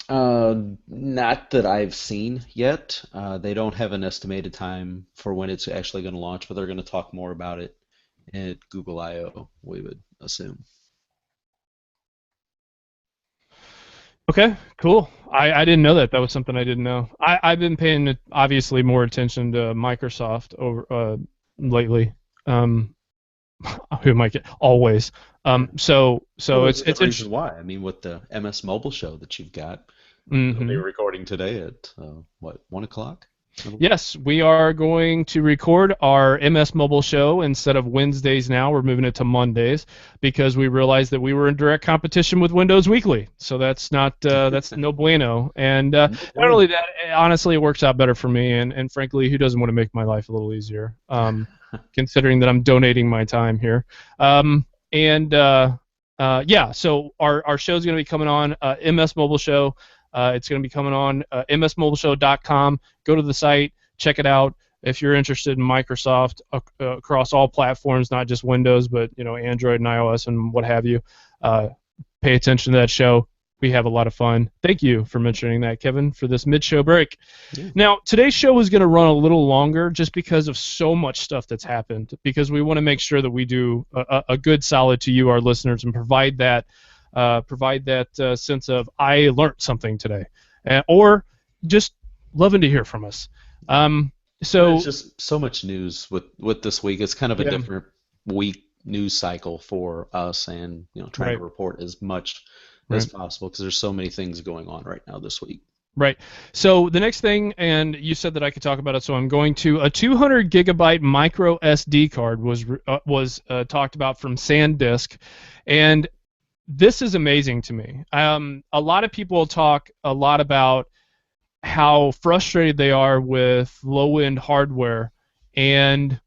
[SPEAKER 1] Not that I've seen yet. They don't have an estimated time for when it's actually going to launch, but they're going to talk more about it at Google I/O, we would assume.
[SPEAKER 2] Okay, cool. I didn't know that. That was something I didn't know. I've been paying obviously more attention to Microsoft over lately. Um, who am I get always?
[SPEAKER 1] Yeah. Well,
[SPEAKER 2] So
[SPEAKER 1] there's a
[SPEAKER 2] it's
[SPEAKER 1] good reason
[SPEAKER 2] interesting.
[SPEAKER 1] why. I mean, with the MS Mobile show that you've got, you'll be
[SPEAKER 2] Hmm.
[SPEAKER 1] recording today at what, 1 o'clock? I believe.
[SPEAKER 2] Yes, we are going to record our MS Mobile show instead of Wednesdays now. We're moving it to Mondays because we realized that we were in direct competition with Windows Weekly. So that's no bueno. And
[SPEAKER 1] No
[SPEAKER 2] not only
[SPEAKER 1] bueno.
[SPEAKER 2] that, honestly, it works out better for me. And frankly, who doesn't want to make my life a little easier? Considering that I'm donating my time here. And yeah, so our show is going to be coming on MS Mobile Show. It's going to be coming on msmobileshow.com. Go to the site, check it out. If you're interested in Microsoft across all platforms, not just Windows, but Android and iOS and what have you, uh, pay attention to that show. We have a lot of fun. Thank you for mentioning that, Kevin, for this mid-show break.
[SPEAKER 1] Yeah.
[SPEAKER 2] Now, today's show is going to run a little longer just because of so much stuff that's happened, because we want to make sure that we do a good solid to you, our listeners, and provide that sense of I learned something today, or just loving to hear from us. Um,
[SPEAKER 1] There's
[SPEAKER 2] so
[SPEAKER 1] just so much news with this week. It's kind of a
[SPEAKER 2] yeah,
[SPEAKER 1] different week news cycle for us, and trying to
[SPEAKER 2] right,
[SPEAKER 1] report as much as
[SPEAKER 2] right.
[SPEAKER 1] possible because there's so many things going on right now this week.
[SPEAKER 2] Right. So the next thing, and you said that I could talk about it, so I'm going to. A 200 gigabyte micro SD card was talked about from SanDisk, and this is amazing to me. A lot of people talk a lot about how frustrated they are with low-end hardware and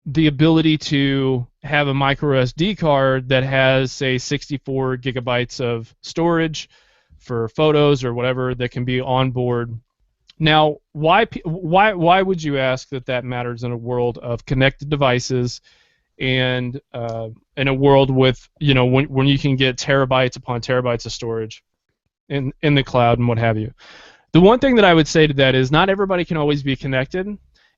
[SPEAKER 2] the ability to have a micro SD card that has, say, 64 gigabytes of storage for photos or whatever that can be on board. Now, why would you ask that matters in a world of connected devices and in a world with when you can get terabytes upon terabytes of storage in the cloud and what have you? The one thing that I would say to that is not everybody can always be connected,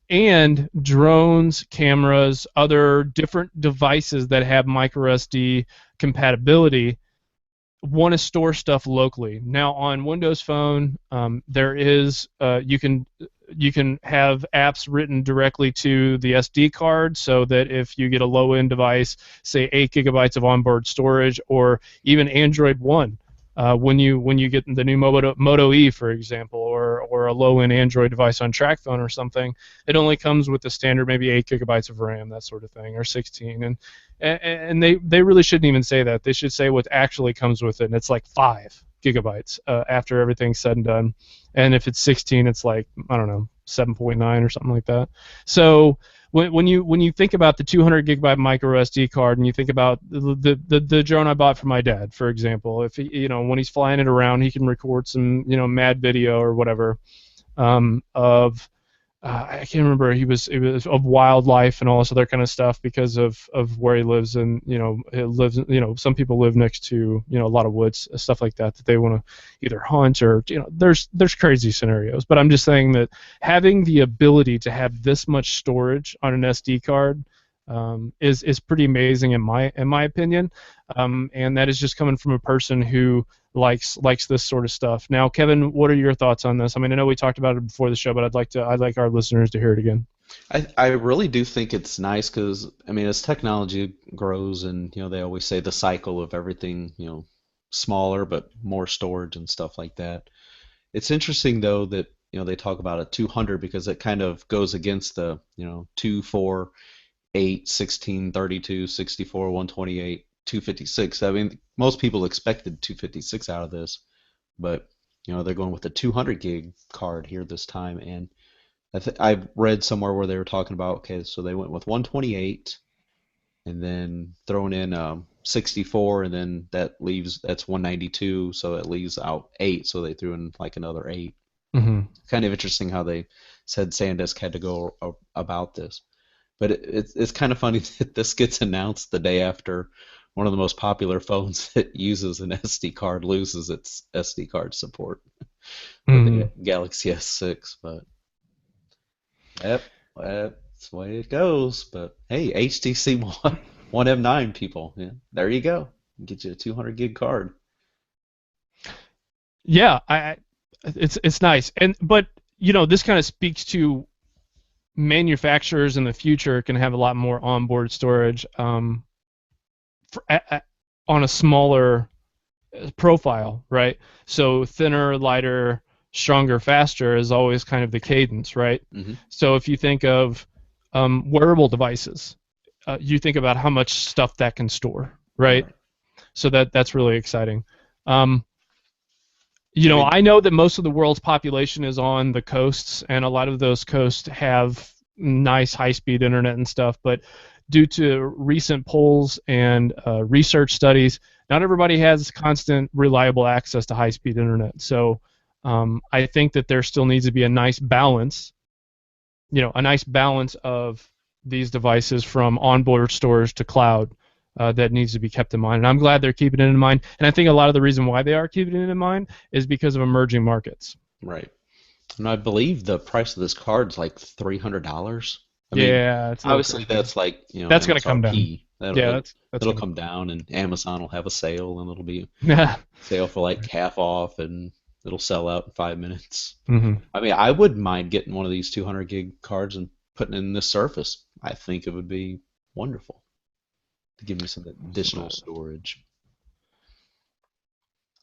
[SPEAKER 2] and drones, cameras, other different devices that have micro SD compatibility want to store stuff locally. Now on Windows Phone, there is you can have apps written directly to the SD card, so that if you get a low-end device, say 8 gigabytes of onboard storage, or even Android One, when you get the new Moto E, for example, or a low-end Android device on TrackPhone or something, it only comes with the standard maybe 8 gigabytes of RAM, that sort of thing, or 16. And they really shouldn't even say that. They should say what actually comes with it, and it's like 5 gigabytes after everything's said and done. And if it's 16, it's like, I don't know, 7.9 or something like that. So when you think about the 200 gigabyte micro SD card, and you think about the drone I bought for my dad, for example, if when he's flying it around, he can record some mad video or whatever of I can't remember. It was of wildlife and all this other kind of stuff because of where he lives, and it lives. Some people live next to a lot of woods, stuff like that they want to either hunt, or there's crazy scenarios. But I'm just saying that having the ability to have this much storage on an SD card is pretty amazing in my opinion, and that is just coming from a person who likes this sort of stuff. Now, Kevin, what are your thoughts on this? I mean, I know we talked about it before the show, but I'd like our listeners to hear it again.
[SPEAKER 1] I really do think it's nice because I mean as technology grows and they always say the cycle of everything smaller but more storage and stuff like that. It's interesting though that they talk about a 200 because it kind of goes against the 2, 4, 8, 16, 32, 64, 128, 256. I mean, most people expected 256 out of this, but they're going with a 200 gig card here this time, and I've read somewhere where they were talking about, okay, so they went with 128 and then thrown in 64, and then that's 192, so it leaves out 8, so they threw in like another 8.
[SPEAKER 2] Mm-hmm.
[SPEAKER 1] Kind of interesting how they said SanDisk had to go about this. But it's kind of funny that this gets announced the day after one of the most popular phones that uses an SD card loses its SD card support with the Galaxy S6. But yep, that's the way it goes. But hey, HTC One M9 people, yeah, there you go. Get you a 200 gig card.
[SPEAKER 2] Yeah, it's nice, but this kind of speaks to manufacturers in the future can have a lot more onboard storage on a smaller profile, right? So thinner, lighter, stronger, faster is always kind of the cadence, right?
[SPEAKER 1] Mm-hmm.
[SPEAKER 2] So if you think of wearable devices, you think about how much stuff that can store, right? So that's really exciting. I know that most of the world's population is on the coasts, and a lot of those coasts have nice high-speed internet and stuff, but due to recent polls and research studies, not everybody has constant, reliable access to high-speed internet. So I think that there still needs to be a nice balance, of these devices from onboard storage to cloud that needs to be kept in mind. And I'm glad they're keeping it in mind. And I think a lot of the reason why they are keeping it in mind is because of emerging markets.
[SPEAKER 1] Right. And I believe the price of this card's like $300.
[SPEAKER 2] Yeah, it's
[SPEAKER 1] obviously that's like
[SPEAKER 2] that's going to come down.
[SPEAKER 1] It'll come down, and Amazon will have a sale, and it'll be sale for like half off, and it'll sell out in 5 minutes.
[SPEAKER 2] Mm-hmm.
[SPEAKER 1] I mean, I wouldn't mind getting one of these 200 gig cards and putting it in this Surface. I think it would be wonderful to give me some additional storage.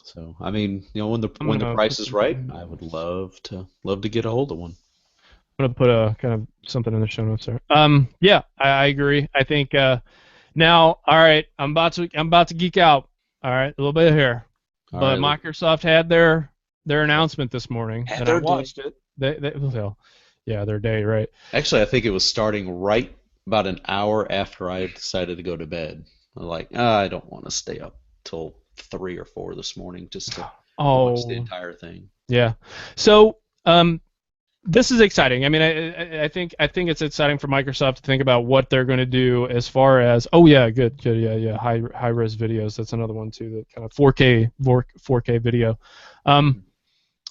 [SPEAKER 1] So, I mean, when the price is right, I would love to get a hold of one.
[SPEAKER 2] I'm gonna put a kind of something in the show notes there. Yeah, I agree. I think now, all right, I'm about to geek out. All right, a little bit here, but Microsoft had their announcement this morning, and I watched it. Their day, right?
[SPEAKER 1] Actually, I think it was starting right about an hour after I decided to go to bed. I'm like, I don't want to stay up till 3 or 4 this morning just to watch the entire thing.
[SPEAKER 2] Yeah. So, this is exciting. I mean, I think it's exciting for Microsoft to think about what they're going to do as far as good, yeah, high res videos. That's another one too, that kind of 4K video.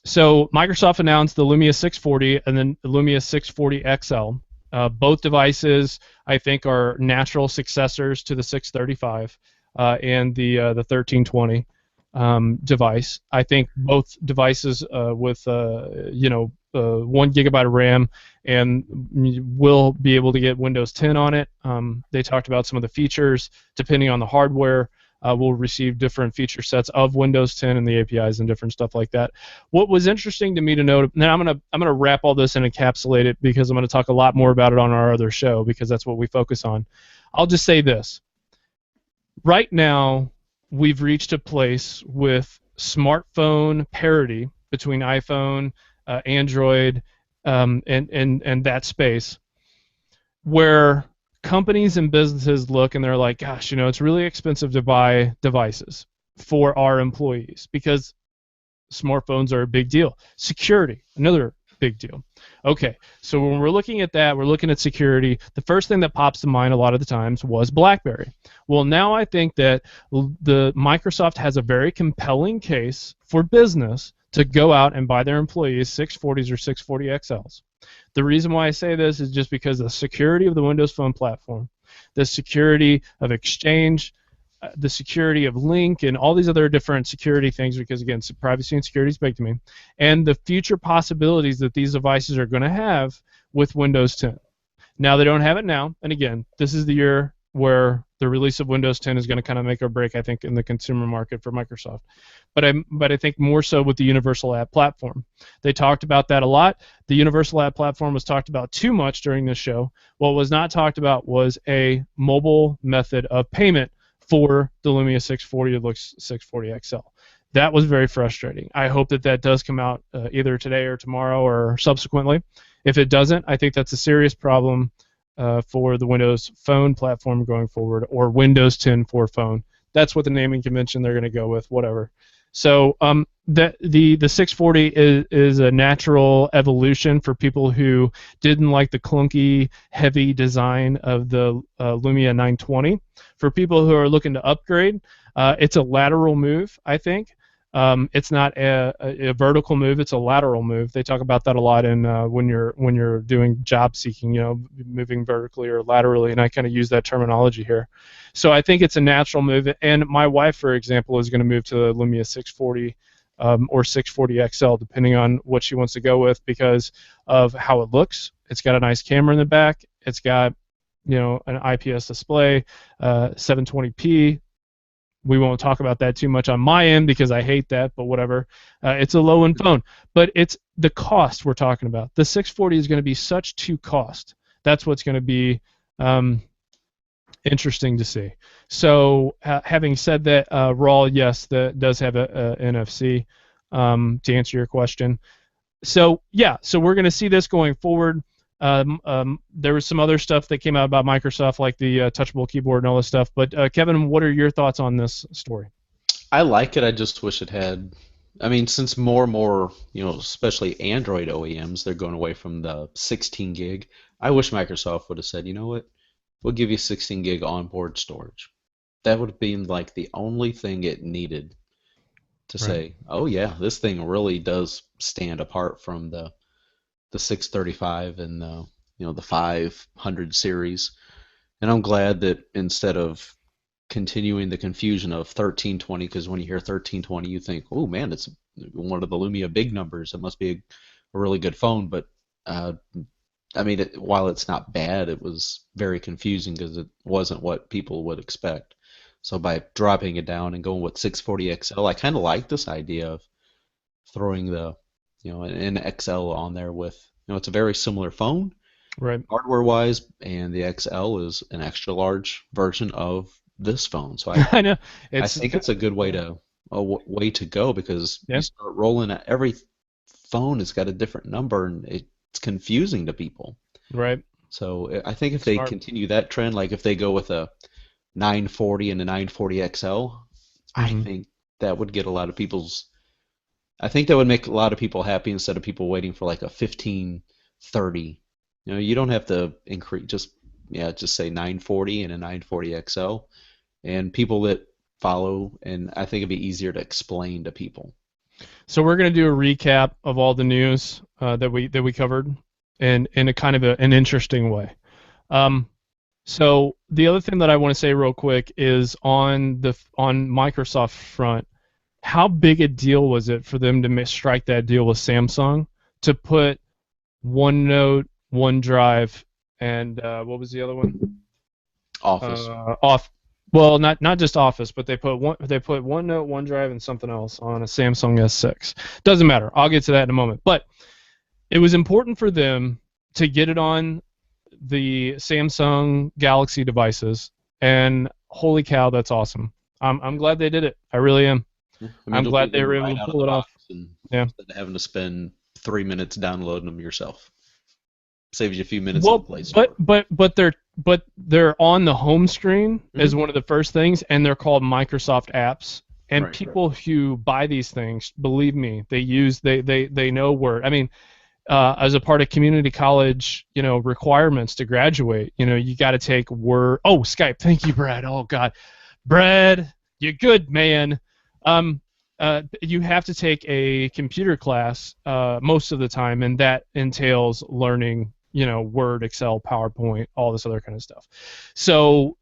[SPEAKER 2] So Microsoft announced the Lumia 640 and then the Lumia 640 XL. Both devices, I think, are natural successors to the 635 and the 1320 device. I think both devices with 1 gigabyte of RAM and will be able to get Windows 10 on it. They talked about some of the features. Depending on the hardware, we'll receive different feature sets of Windows 10 and the APIs and different stuff like that. What was interesting to me to note, now I'm gonna wrap all this and encapsulate it because I'm gonna talk a lot more about it on our other show because that's what we focus on. I'll just say this. Right now, we've reached a place with smartphone parity between iPhone, Android, and that space, where companies and businesses look and they're like, gosh, it's really expensive to buy devices for our employees because smartphones are a big deal. Security, another big deal. Okay, so when we're looking at that, we're looking at security. The first thing that pops to mind a lot of the times was BlackBerry. Well, now I think that the Microsoft has a very compelling case for business to go out and buy their employees 640s or 640 XLs. The reason why I say this is just because the security of the Windows Phone platform, the security of Exchange, the security of Link, and all these other different security things, because again, privacy and security is big to me, and the future possibilities that these devices are going to have with Windows 10. Now, they don't have it now, and again, this is the year where The release of Windows 10 is going to kind of make or break, I think, in the consumer market for Microsoft. But I think more so with the Universal App Platform. They talked about that a lot. The Universal App Platform was talked about too much during this show. What was not talked about was a mobile method of payment for the Lumia 640 or 640 XL. That was very frustrating. I hope that that does come out either today or tomorrow or subsequently. If it doesn't, I think that's a serious problem for the Windows Phone platform going forward, or Windows 10 for phone. That's what the naming convention they're going to go with, whatever. So the 640 is a natural evolution for people who didn't like the clunky, heavy design of the Lumia 920. For people who are looking to upgrade, it's a lateral move, I think. It's not a vertical move; it's a lateral move. They talk about that a lot in when you're doing job seeking, moving vertically or laterally, and I kind of use that terminology here. So I think it's a natural move. And my wife, for example, is going to move to the Lumia 640 or 640 XL, depending on what she wants to go with, because of how it looks. It's got a nice camera in the back. It's got an IPS display, 720p. We won't talk about that too much on my end because I hate that, but whatever. It's a low-end phone. But it's the cost we're talking about. The 640 is going to be such to cost. That's what's going to be interesting to see. So having said that, RAW, yes, that does have a NFC to answer your question. So, yeah, so we're going to see this going forward. There was some other stuff that came out about Microsoft, like the touchable keyboard and all this stuff. But Kevin, what are your thoughts on this story?
[SPEAKER 1] I like it. I just wish it had. I mean, since more and more, especially Android OEMs, they're going away from the 16 gig. I wish Microsoft would have said, you know what, we'll give you 16 gig onboard storage. That would have been like the only thing it needed to say, oh yeah, this thing really does stand apart from the 635 and the 500 series. And I'm glad that instead of continuing the confusion of 1320, because when you hear 1320 you think, oh man, it's one of the Lumia big numbers, it must be a really good phone. But I mean, while it's not bad, it was very confusing because it wasn't what people would expect. So by dropping it down and going with 640 XL, I kind of like this idea of throwing the an XL on there with, it's a very similar phone,
[SPEAKER 2] right,
[SPEAKER 1] hardware-wise, and the XL is an extra large version of this phone. So I
[SPEAKER 2] I know
[SPEAKER 1] I think it's a good way to go, because
[SPEAKER 2] Yeah.
[SPEAKER 1] you start rolling at every phone has got a different number and it's confusing to people.
[SPEAKER 2] right.
[SPEAKER 1] So I think if they
[SPEAKER 2] Smart.
[SPEAKER 1] continue that trend, like if they go with a 940 and a 940 XL, I
[SPEAKER 2] Mhm.
[SPEAKER 1] think that would get a lot of people's. I think that would make a lot of people happy instead of people waiting for like a 1530. You don't have to increase, just say 940 and a 940 XL, and people that follow, and I think it'd be easier to explain to people.
[SPEAKER 2] So we're going to do a recap of all the news that we covered in a kind of an interesting way. So the other thing that I want to say real quick is on Microsoft front, how big a deal was it for them to strike that deal with Samsung to put OneNote, OneDrive, and what was the other one?
[SPEAKER 1] Office.
[SPEAKER 2] Well, not just Office, but they put OneNote, OneDrive, and something else on a Samsung S6. Doesn't matter. I'll get to that in a moment. But it was important for them to get it on the Samsung Galaxy devices, and holy cow, that's awesome. I'm glad they did it. I really am.
[SPEAKER 1] I mean,
[SPEAKER 2] I'm
[SPEAKER 1] it'll
[SPEAKER 2] glad
[SPEAKER 1] be
[SPEAKER 2] they were
[SPEAKER 1] right
[SPEAKER 2] able to
[SPEAKER 1] out of
[SPEAKER 2] pull
[SPEAKER 1] the
[SPEAKER 2] it off.
[SPEAKER 1] box, and
[SPEAKER 2] Yeah.
[SPEAKER 1] instead of having to spend 3 minutes downloading them yourself, saves you a few minutes
[SPEAKER 2] Well,
[SPEAKER 1] in the Play Store.
[SPEAKER 2] but they're on the home screen as
[SPEAKER 1] Mhm.
[SPEAKER 2] one of the first things, and they're called Microsoft apps. And
[SPEAKER 1] Right.
[SPEAKER 2] people who buy these things, believe me, they know Word. I mean, as a part of community college, requirements to graduate, you got to take Word. Oh, Skype. Thank you, Brad. Oh God, Brad, you're good, man. You have to take a computer class most of the time, and that entails learning, Word, Excel, PowerPoint, all this other kind of stuff. So,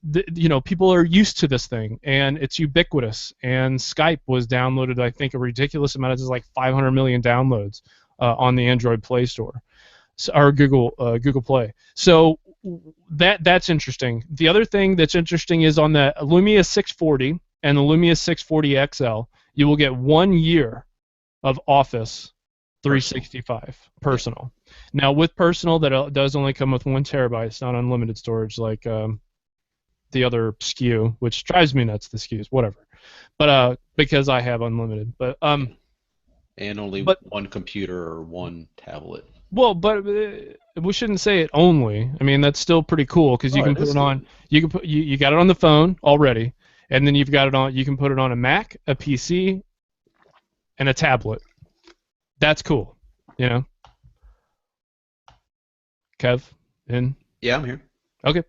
[SPEAKER 2] people are used to this thing, and it's ubiquitous. And Skype was downloaded, I think, a ridiculous amount. It's like 500 million downloads on the Android Play Store, or Google Play. So that's interesting. The other thing that's interesting is on the Lumia 640 and the Lumia 640 XL, you will get 1 year of Office 365 personal. Now with personal, that does only come with 1 terabyte. It's not unlimited storage like the other SKU, which drives me nuts. The SKUs, whatever. But because I have unlimited. But
[SPEAKER 1] and only one computer or one tablet.
[SPEAKER 2] Well, but we shouldn't say it only. I mean, that's still pretty cool because you can put it on. You can put you got it on the phone already, and then you've got it on. You can put it on a Mac, a PC, and a tablet. That's cool, you know. Kev, in?
[SPEAKER 1] Yeah, I'm here.
[SPEAKER 2] Okay.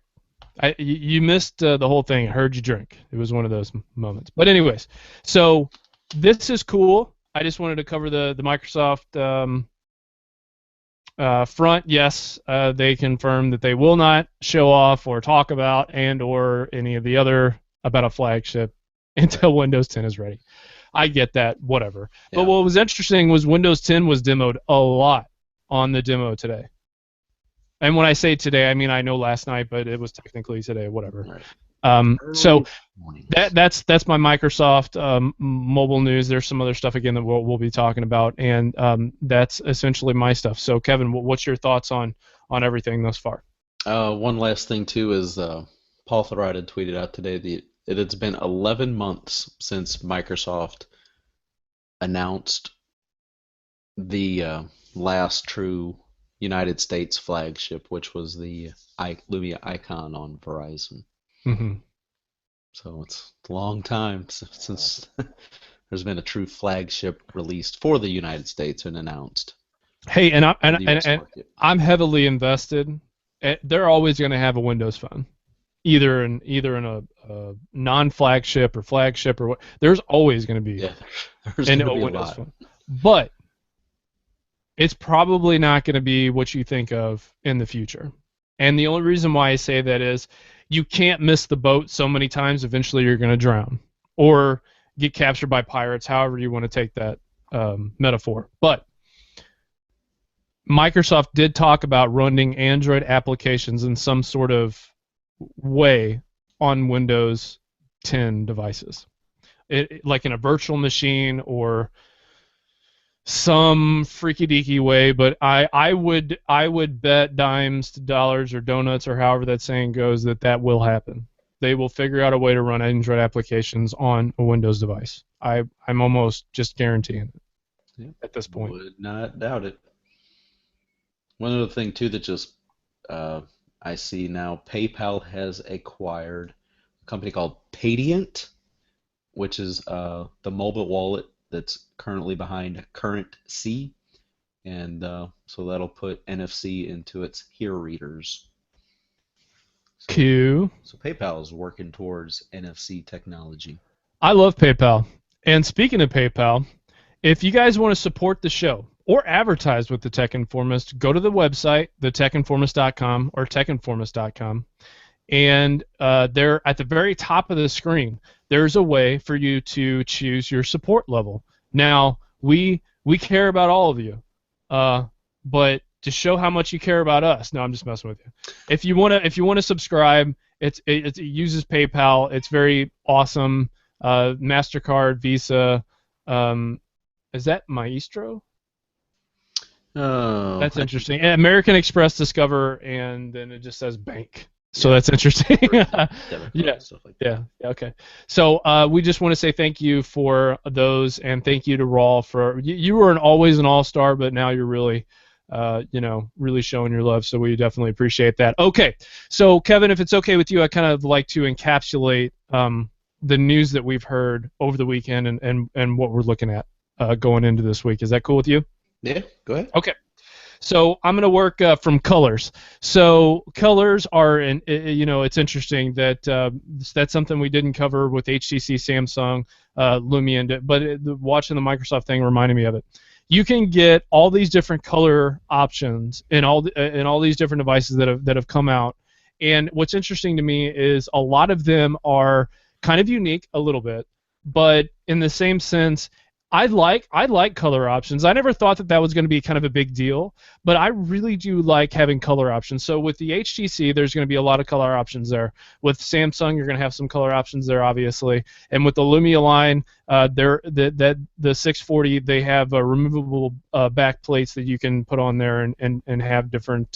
[SPEAKER 2] You missed the whole thing. I heard you drink. It was one of those moments. But anyways, so this is cool. I just wanted to cover the Microsoft front. Yes, they confirmed that they will not show off or talk about or any of the other about a flagship until Windows 10 is ready. I get that, whatever. Yeah. But what was interesting was Windows 10 was demoed a lot on the demo today. And when I say today, I mean I know last night, but it was technically today, whatever. Right. So that's my Microsoft mobile news. There's some other stuff again that we'll be talking about, and that's essentially my stuff. So Kevin, what's your thoughts on everything thus far?
[SPEAKER 1] One last thing too is Paul Thurrott had tweeted out today that it's been 11 months since Microsoft announced the last true United States flagship, which was the Lumia Icon on Verizon.
[SPEAKER 2] Mm-hmm.
[SPEAKER 1] So it's a long time since there's been a true flagship released for the United States and announced.
[SPEAKER 2] Hey, and I'm heavily invested. They're always going to have a Windows phone, either in a non-flagship or flagship or what. There's always going to be a Windows phone, but it's probably not going to be what you think of in the future. And the only reason why I say that is you can't miss the boat so many times. Eventually, you're going to drown or get captured by pirates. However you want to take that metaphor, but Microsoft did talk about running Android applications in some sort of way on Windows 10 devices, like in a virtual machine or some freaky deaky way. But I would bet dimes to dollars or donuts or however that saying goes that will happen. They will figure out a way to run Android applications on a Windows device. I'm almost just guaranteeing it at this point.
[SPEAKER 1] Would not doubt it. One other thing too that just I see now, PayPal has acquired a company called Paydiant, which is the mobile wallet that's currently behind Currency, and so that'll put NFC into its Here readers.
[SPEAKER 2] So
[SPEAKER 1] PayPal is working towards NFC technology.
[SPEAKER 2] I love PayPal. And speaking of PayPal, if you guys want to support the show or advertise with the Tech Informist, go to the website, thetechinformist.com or techinformist.com, and there at the very top of the screen, there's a way for you to choose your support level. Now, we care about all of you, but to show how much you care about us, no, I'm just messing with you. If you want to subscribe, it uses PayPal. It's very awesome. MasterCard, Visa. Is that Maestro?
[SPEAKER 1] Oh,
[SPEAKER 2] that's interesting. And American Express, Discover, and then it just says bank. So that's interesting. Yeah.
[SPEAKER 1] Stuff like that.
[SPEAKER 2] Yeah. Okay. So we just want to say thank you for those, and thank you to Raw for you were always an all-star, but now you're really, really showing your love. So we definitely appreciate that. Okay. So Kevin, if it's okay with you, I kind of like to encapsulate the news that we've heard over the weekend and what we're looking at going into this week. Is that cool with you?
[SPEAKER 1] Yeah, go ahead.
[SPEAKER 2] Okay. So I'm going to work from colors. So colors are, it's interesting that that's something we didn't cover with HTC, Samsung, Lumia, but watching the Microsoft thing reminded me of it. You can get all these different color options in all these different devices that have come out. And what's interesting to me is a lot of them are kind of unique a little bit, but in the same sense, I like color options. I never thought that that was going to be kind of a big deal, but I really do like having color options. So with the HTC, there's going to be a lot of color options there. With Samsung, you're going to have some color options there, obviously. And with the Lumia line, the 640, they have removable back plates that you can put on there and have different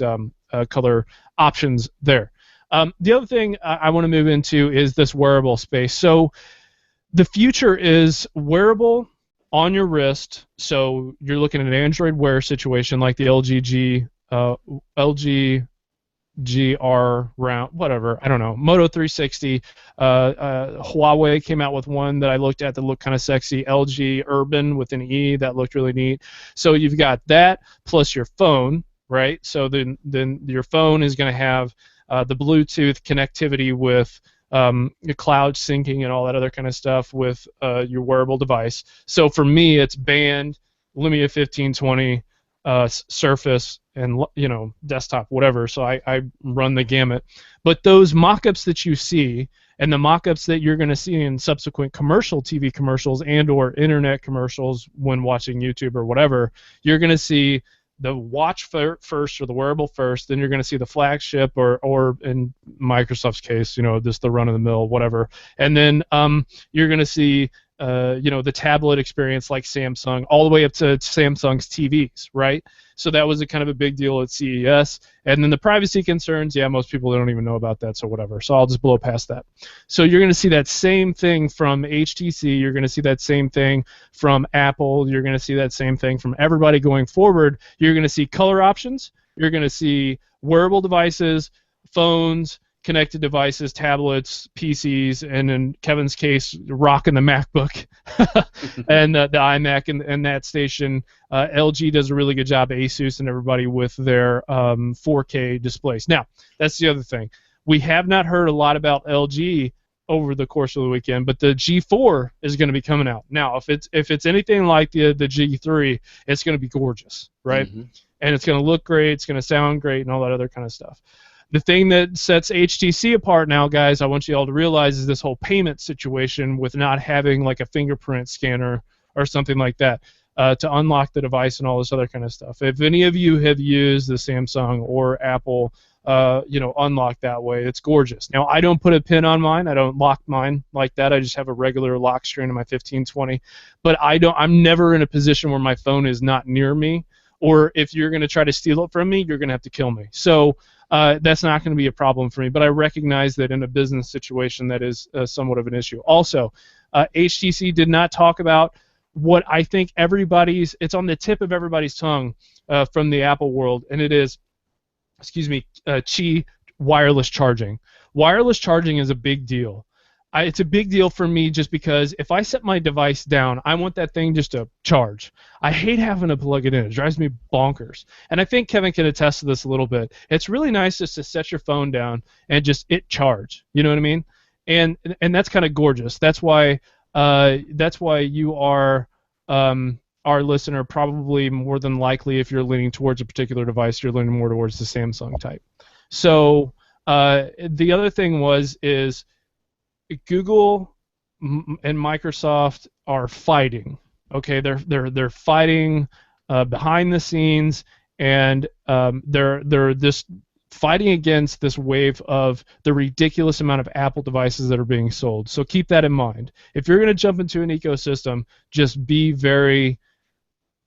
[SPEAKER 2] color options there. The other thing I want to move into is this wearable space. So the future is wearable on your wrist. So you're looking at an Android Wear situation like the LG GR round, whatever, I don't know, Moto 360. Huawei came out with one that I looked at that looked kind of sexy. LG Urban with an E that looked really neat. So you've got that plus your phone, right? So then your phone is going to have the Bluetooth connectivity with your cloud syncing and all that other kind of stuff with your wearable device. So for me, it's Band, Lumia 1520, Surface, and desktop, whatever. So I run the gamut. But those mock-ups that you see and the mock-ups that you're going to see in subsequent commercial TV commercials and/or internet commercials when watching YouTube or whatever, you're going to see the watch first or the wearable first, then you're going to see the flagship or in Microsoft's case, just the run-of-the-mill, whatever. And then you're going to see the tablet experience like Samsung, all the way up to Samsung's TVs, right? So that was a kind of a big deal at CES. And then the privacy concerns, yeah, most people don't even know about that, so whatever. So I'll just blow past that. So you're going to see that same thing from HTC. You're going to see that same thing from Apple. You're going to see that same thing from everybody going forward. You're going to see color options. You're going to see wearable devices, phones, connected devices, tablets, PCs, and in Kevin's case, rocking the MacBook and the iMac and that station. LG does a really good job, Asus and everybody, with their 4K displays. Now, that's the other thing. We have not heard a lot about LG over the course of the weekend, but the G4 is going to be coming out. Now, if it's anything like the G3, it's going to be gorgeous, right? Mm-hmm. And it's going to look great, it's going to sound great, and all that other kind of stuff. The thing that sets HTC apart now, guys, I want you all to realize, is this whole payment situation with not having like a fingerprint scanner or something like that to unlock the device and all this other kind of stuff. If any of you have used the Samsung or Apple, unlock that way, it's gorgeous. Now, I don't put a pin on mine. I don't lock mine like that. I just have a regular lock screen in my 1520. But I'm never in a position where my phone is not near me, or if you're going to try to steal it from me, you're going to have to kill me. So that's not going to be a problem for me, but I recognize that in a business situation that is somewhat of an issue. Also, HTC did not talk about what I think it's on the tip of everybody's tongue from the Apple world, and it is, Qi wireless charging. Wireless charging is a big deal. It's a big deal for me just because if I set my device down, I want that thing just to charge. I hate having to plug it in. It drives me bonkers. And I think Kevin can attest to this a little bit. It's really nice just to set your phone down and just charge. You know what I mean? And that's kind of gorgeous. That's why you are our listener, probably more than likely, if you're leaning towards a particular device, you're leaning more towards the Samsung type. So the other thing is Google and Microsoft are fighting. Okay, they're fighting behind the scenes, and they're just fighting against this wave of the ridiculous amount of Apple devices that are being sold. So keep that in mind. If you're going to jump into an ecosystem, just be very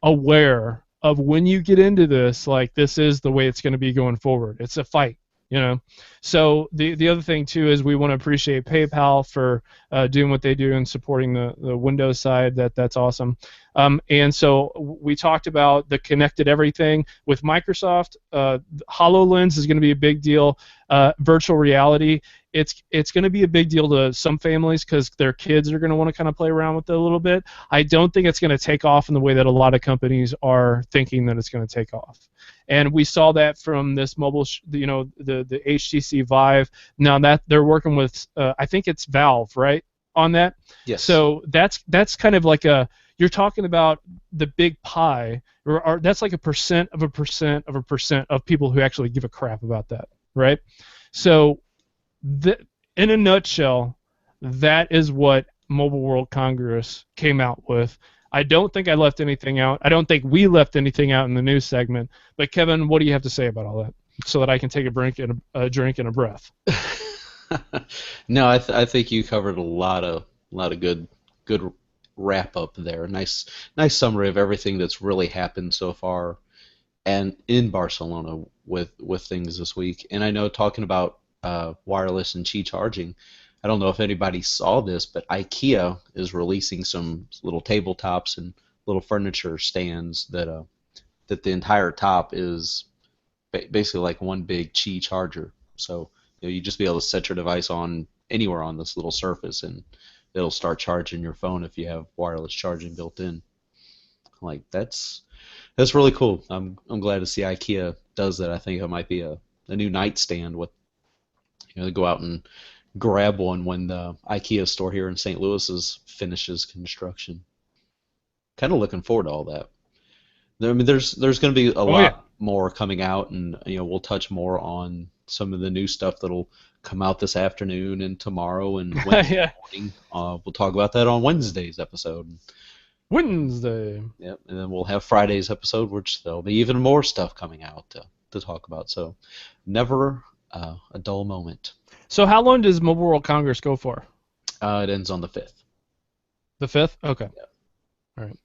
[SPEAKER 2] aware of when you get into this. Like, this is the way it's going to be going forward. It's a fight. So the other thing too is we want to appreciate PayPal for doing what they do and supporting the Windows side. That's awesome. And so we talked about the connected everything with Microsoft. HoloLens is going to be a big deal. Virtual reality, it's going to be a big deal to some families because their kids are going to want to kind of play around with it a little bit. I don't think it's going to take off in the way that a lot of companies are thinking that it's going to take off. And we saw that from this mobile, the HTC Vive. Now that they're working with, I think it's Valve, right, on that?
[SPEAKER 1] Yes.
[SPEAKER 2] So that's kind of like you're talking about the big pie, or that's like a percent of a percent of a percent of people who actually give a crap about that, right? So in a nutshell, that is what Mobile World Congress came out with. I don't think I left anything out. I don't think we left anything out in the news segment. But Kevin, what do you have to say about all that, so that I can take a drink and a breath?
[SPEAKER 1] No, I think you covered a lot of good wrap up there. Nice summary of everything that's really happened so far and in Barcelona with things this week. And I know talking about wireless and Qi charging, I don't know if anybody saw this, but IKEA is releasing some little tabletops and little furniture stands that the entire top is basically like one big Qi charger. So you just be able to set your device on anywhere on this little surface, and it'll start charging your phone if you have wireless charging built in. Like that's really cool. I'm glad to see IKEA does that. I think it might be a new nightstand with they go out and grab one when the IKEA store here in St. Louis finishes construction. Kind of looking forward to all that. I mean, there's going to be a
[SPEAKER 2] Oh yeah.
[SPEAKER 1] lot more coming out, and we'll touch more on some of the new stuff that'll come out this afternoon and tomorrow and Wednesday
[SPEAKER 2] Yeah.
[SPEAKER 1] morning. We'll talk about that on Wednesday's episode.
[SPEAKER 2] Wednesday.
[SPEAKER 1] Yep, and then we'll have Friday's episode, which there'll be even more stuff coming out to talk about. So, never a dull moment.
[SPEAKER 2] So how long does Mobile World Congress go for?
[SPEAKER 1] It ends on the 5th.
[SPEAKER 2] The 5th? Okay.
[SPEAKER 1] Yep.
[SPEAKER 2] All right.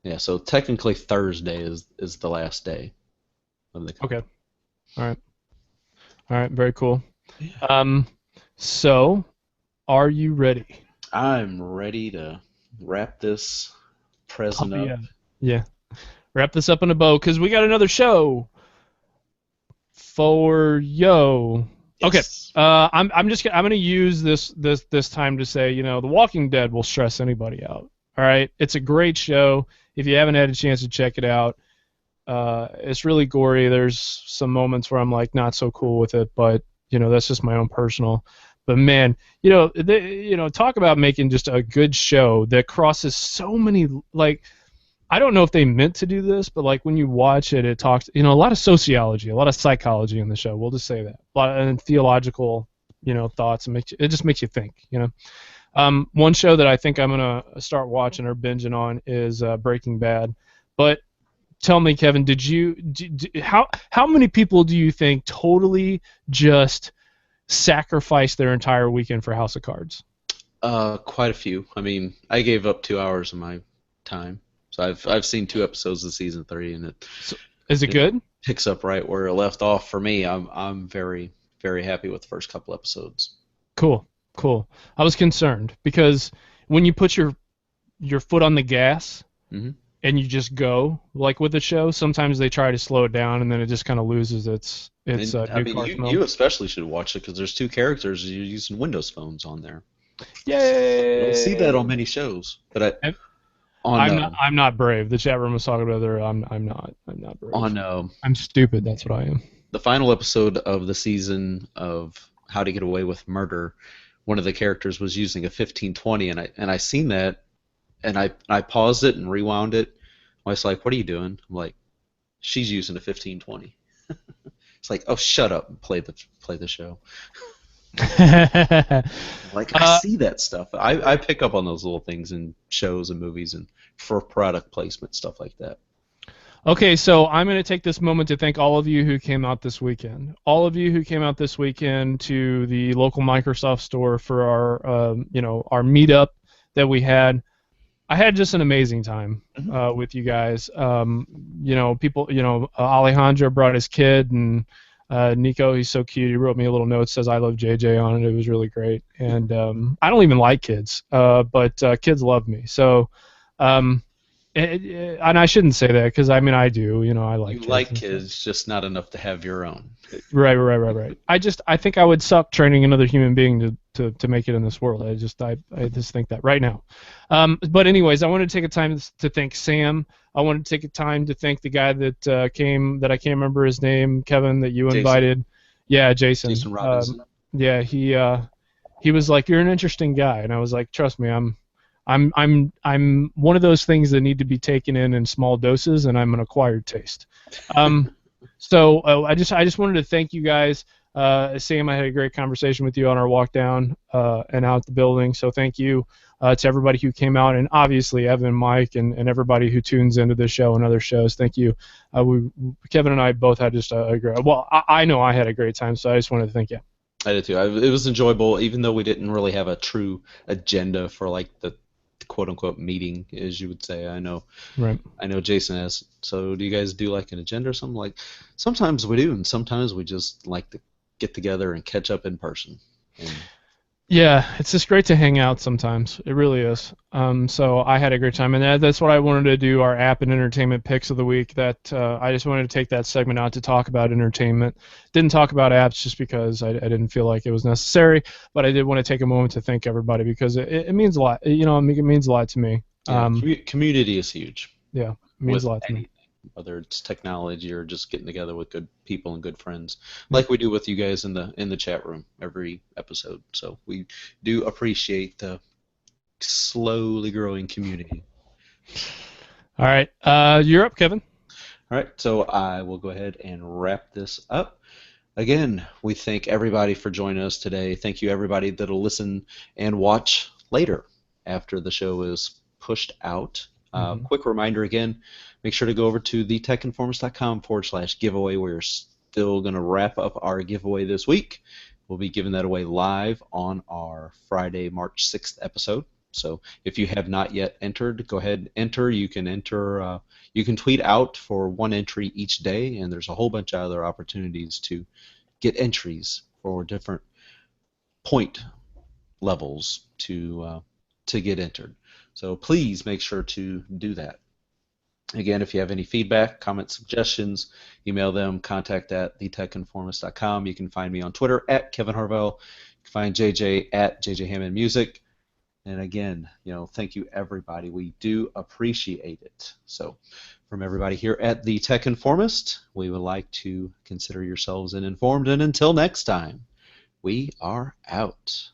[SPEAKER 1] Yeah, so technically Thursday is the last day of the
[SPEAKER 2] Okay. All right. All right. Very cool. So, are you ready?
[SPEAKER 1] I'm ready to wrap this present
[SPEAKER 2] Puppy
[SPEAKER 1] up.
[SPEAKER 2] up. Yeah. Wrap this up in a bow because we got another show for yo. Okay.
[SPEAKER 1] Yes.
[SPEAKER 2] I'm gonna use this time to say, The Walking Dead will stress anybody out. All right. It's a great show. If you haven't had a chance to check it out, it's really gory. There's some moments where I'm like not so cool with it, but that's just my own personal. But man, talk about making just a good show that crosses so many, like, I don't know if they meant to do this, but like when you watch it, it talks, a lot of sociology, a lot of psychology in the show. We'll just say that, a lot and theological, thoughts, and it just makes you think. One show that I think I'm gonna start watching or binging on is Breaking Bad. But tell me, Kevin, how many people do you think totally just sacrificed their entire weekend for House of Cards?
[SPEAKER 1] Quite a few. I mean, I gave up 2 hours of my time, so I've seen 2 episodes of season 3, and
[SPEAKER 2] Is it good?
[SPEAKER 1] picks up right where it left off for me. I'm very very happy with the first couple episodes.
[SPEAKER 2] Cool. I was concerned because when you put your foot on the gas
[SPEAKER 1] Hmm.
[SPEAKER 2] and you just go, like with the show, sometimes they try to slow it down and then it just kind of loses its
[SPEAKER 1] I
[SPEAKER 2] new
[SPEAKER 1] mean,
[SPEAKER 2] car smell.
[SPEAKER 1] you especially should watch it because there's two characters you're using Windows phones on there.
[SPEAKER 2] Yay!
[SPEAKER 1] You don't see that on many shows, but
[SPEAKER 2] And
[SPEAKER 1] on
[SPEAKER 2] I'm not brave. The chat room was talking about there. I'm not brave. I'm stupid. That's what I am.
[SPEAKER 1] the final episode of the season of How to Get Away with Murder, one of the characters was using a 1520, and I seen that, and I paused it and rewound it. I was like, "What are you doing?" I'm like, "She's using a 1520." It's like, "Oh, shut up and play the show." Like, I see that stuff. I pick up on those little things in shows and movies and for product placement, stuff like that.
[SPEAKER 2] Okay, so I'm going to take this moment to thank all of you who came out this weekend. All of you who came out this weekend to the local Microsoft store for our meetup that we had. I had just an amazing time with you guys. People, Alejandro brought his kid, and Nico, he's so cute. He wrote me a little note that says "I love JJ" on it. It was really great. And I don't even like kids, but kids love me. So. And I shouldn't say that because I mean I do, I like
[SPEAKER 1] You
[SPEAKER 2] kids
[SPEAKER 1] like
[SPEAKER 2] and stuff.
[SPEAKER 1] kids, just not enough to have your own.
[SPEAKER 2] Right. I think I would suck training another human being to make it in this world. I just think that right now. But anyways, I want to take a time to thank Sam. I want to take a time to thank the guy that came that I can't remember his name, Kevin, that you
[SPEAKER 1] Jason.
[SPEAKER 2] invited. Yeah, Jason.
[SPEAKER 1] Jason Robinson.
[SPEAKER 2] Yeah, he was like, "You're an interesting guy," and I was like, "Trust me, I'm one of those things that need to be taken in small doses, and I'm an acquired taste." So I just wanted to thank you guys. Sam, I had a great conversation with you on our walk down and out the building, so thank you. to everybody who came out, and obviously Evan, Mike, and everybody who tunes into this show and other shows. Thank you. Kevin and I both had just a great. Well, I know I had a great time, so I just wanted to thank you.
[SPEAKER 1] I did too. It was enjoyable, even though we didn't really have a true agenda for like the quote unquote meeting, as you would say.
[SPEAKER 2] Right.
[SPEAKER 1] I know Jason has. So do you guys do like an agenda or something? Like sometimes we do, and sometimes we just like to get together and catch up in person. And
[SPEAKER 2] Yeah, it's just great to hang out sometimes. It really is. So I had a great time, and that's what I wanted to do, our app and entertainment picks of the week. That I just wanted to take that segment out to talk about entertainment. Didn't talk about apps just because I didn't feel like it was necessary, but I did want to take a moment to thank everybody because it means a lot. You know, it means a lot to me.
[SPEAKER 1] yeah, community is huge.
[SPEAKER 2] Yeah, it means a lot to me.
[SPEAKER 1] Anything, whether it's technology or just getting together with good people and good friends, like we do with you guys in the chat room every episode. So we do appreciate the slowly growing community.
[SPEAKER 2] All right, you're up, Kevin.
[SPEAKER 1] All right, so I will go ahead and wrap this up. Again, we thank everybody for joining us today. Thank you, everybody that'll listen and watch later after the show is pushed out. Quick reminder again, make sure to go over to thetechinformist.com/giveaway. We're still going to wrap up our giveaway this week. We'll be giving that away live on our Friday, March 6th episode. So if you have not yet entered, go ahead and enter. You can enter. You can tweet out for one entry each day, and there's a whole bunch of other opportunities to get entries for different point levels to get entered. So please make sure to do that. Again, if you have any feedback, comments, suggestions, email them, contact at thetechinformist.com. You can find me on Twitter at Kevin Harvell. You can find JJ at JJ Hammond Music. And again, thank you, everybody. We do appreciate it. So from everybody here at the Tech Informist, we would like to consider yourselves informed. And until next time, we are out.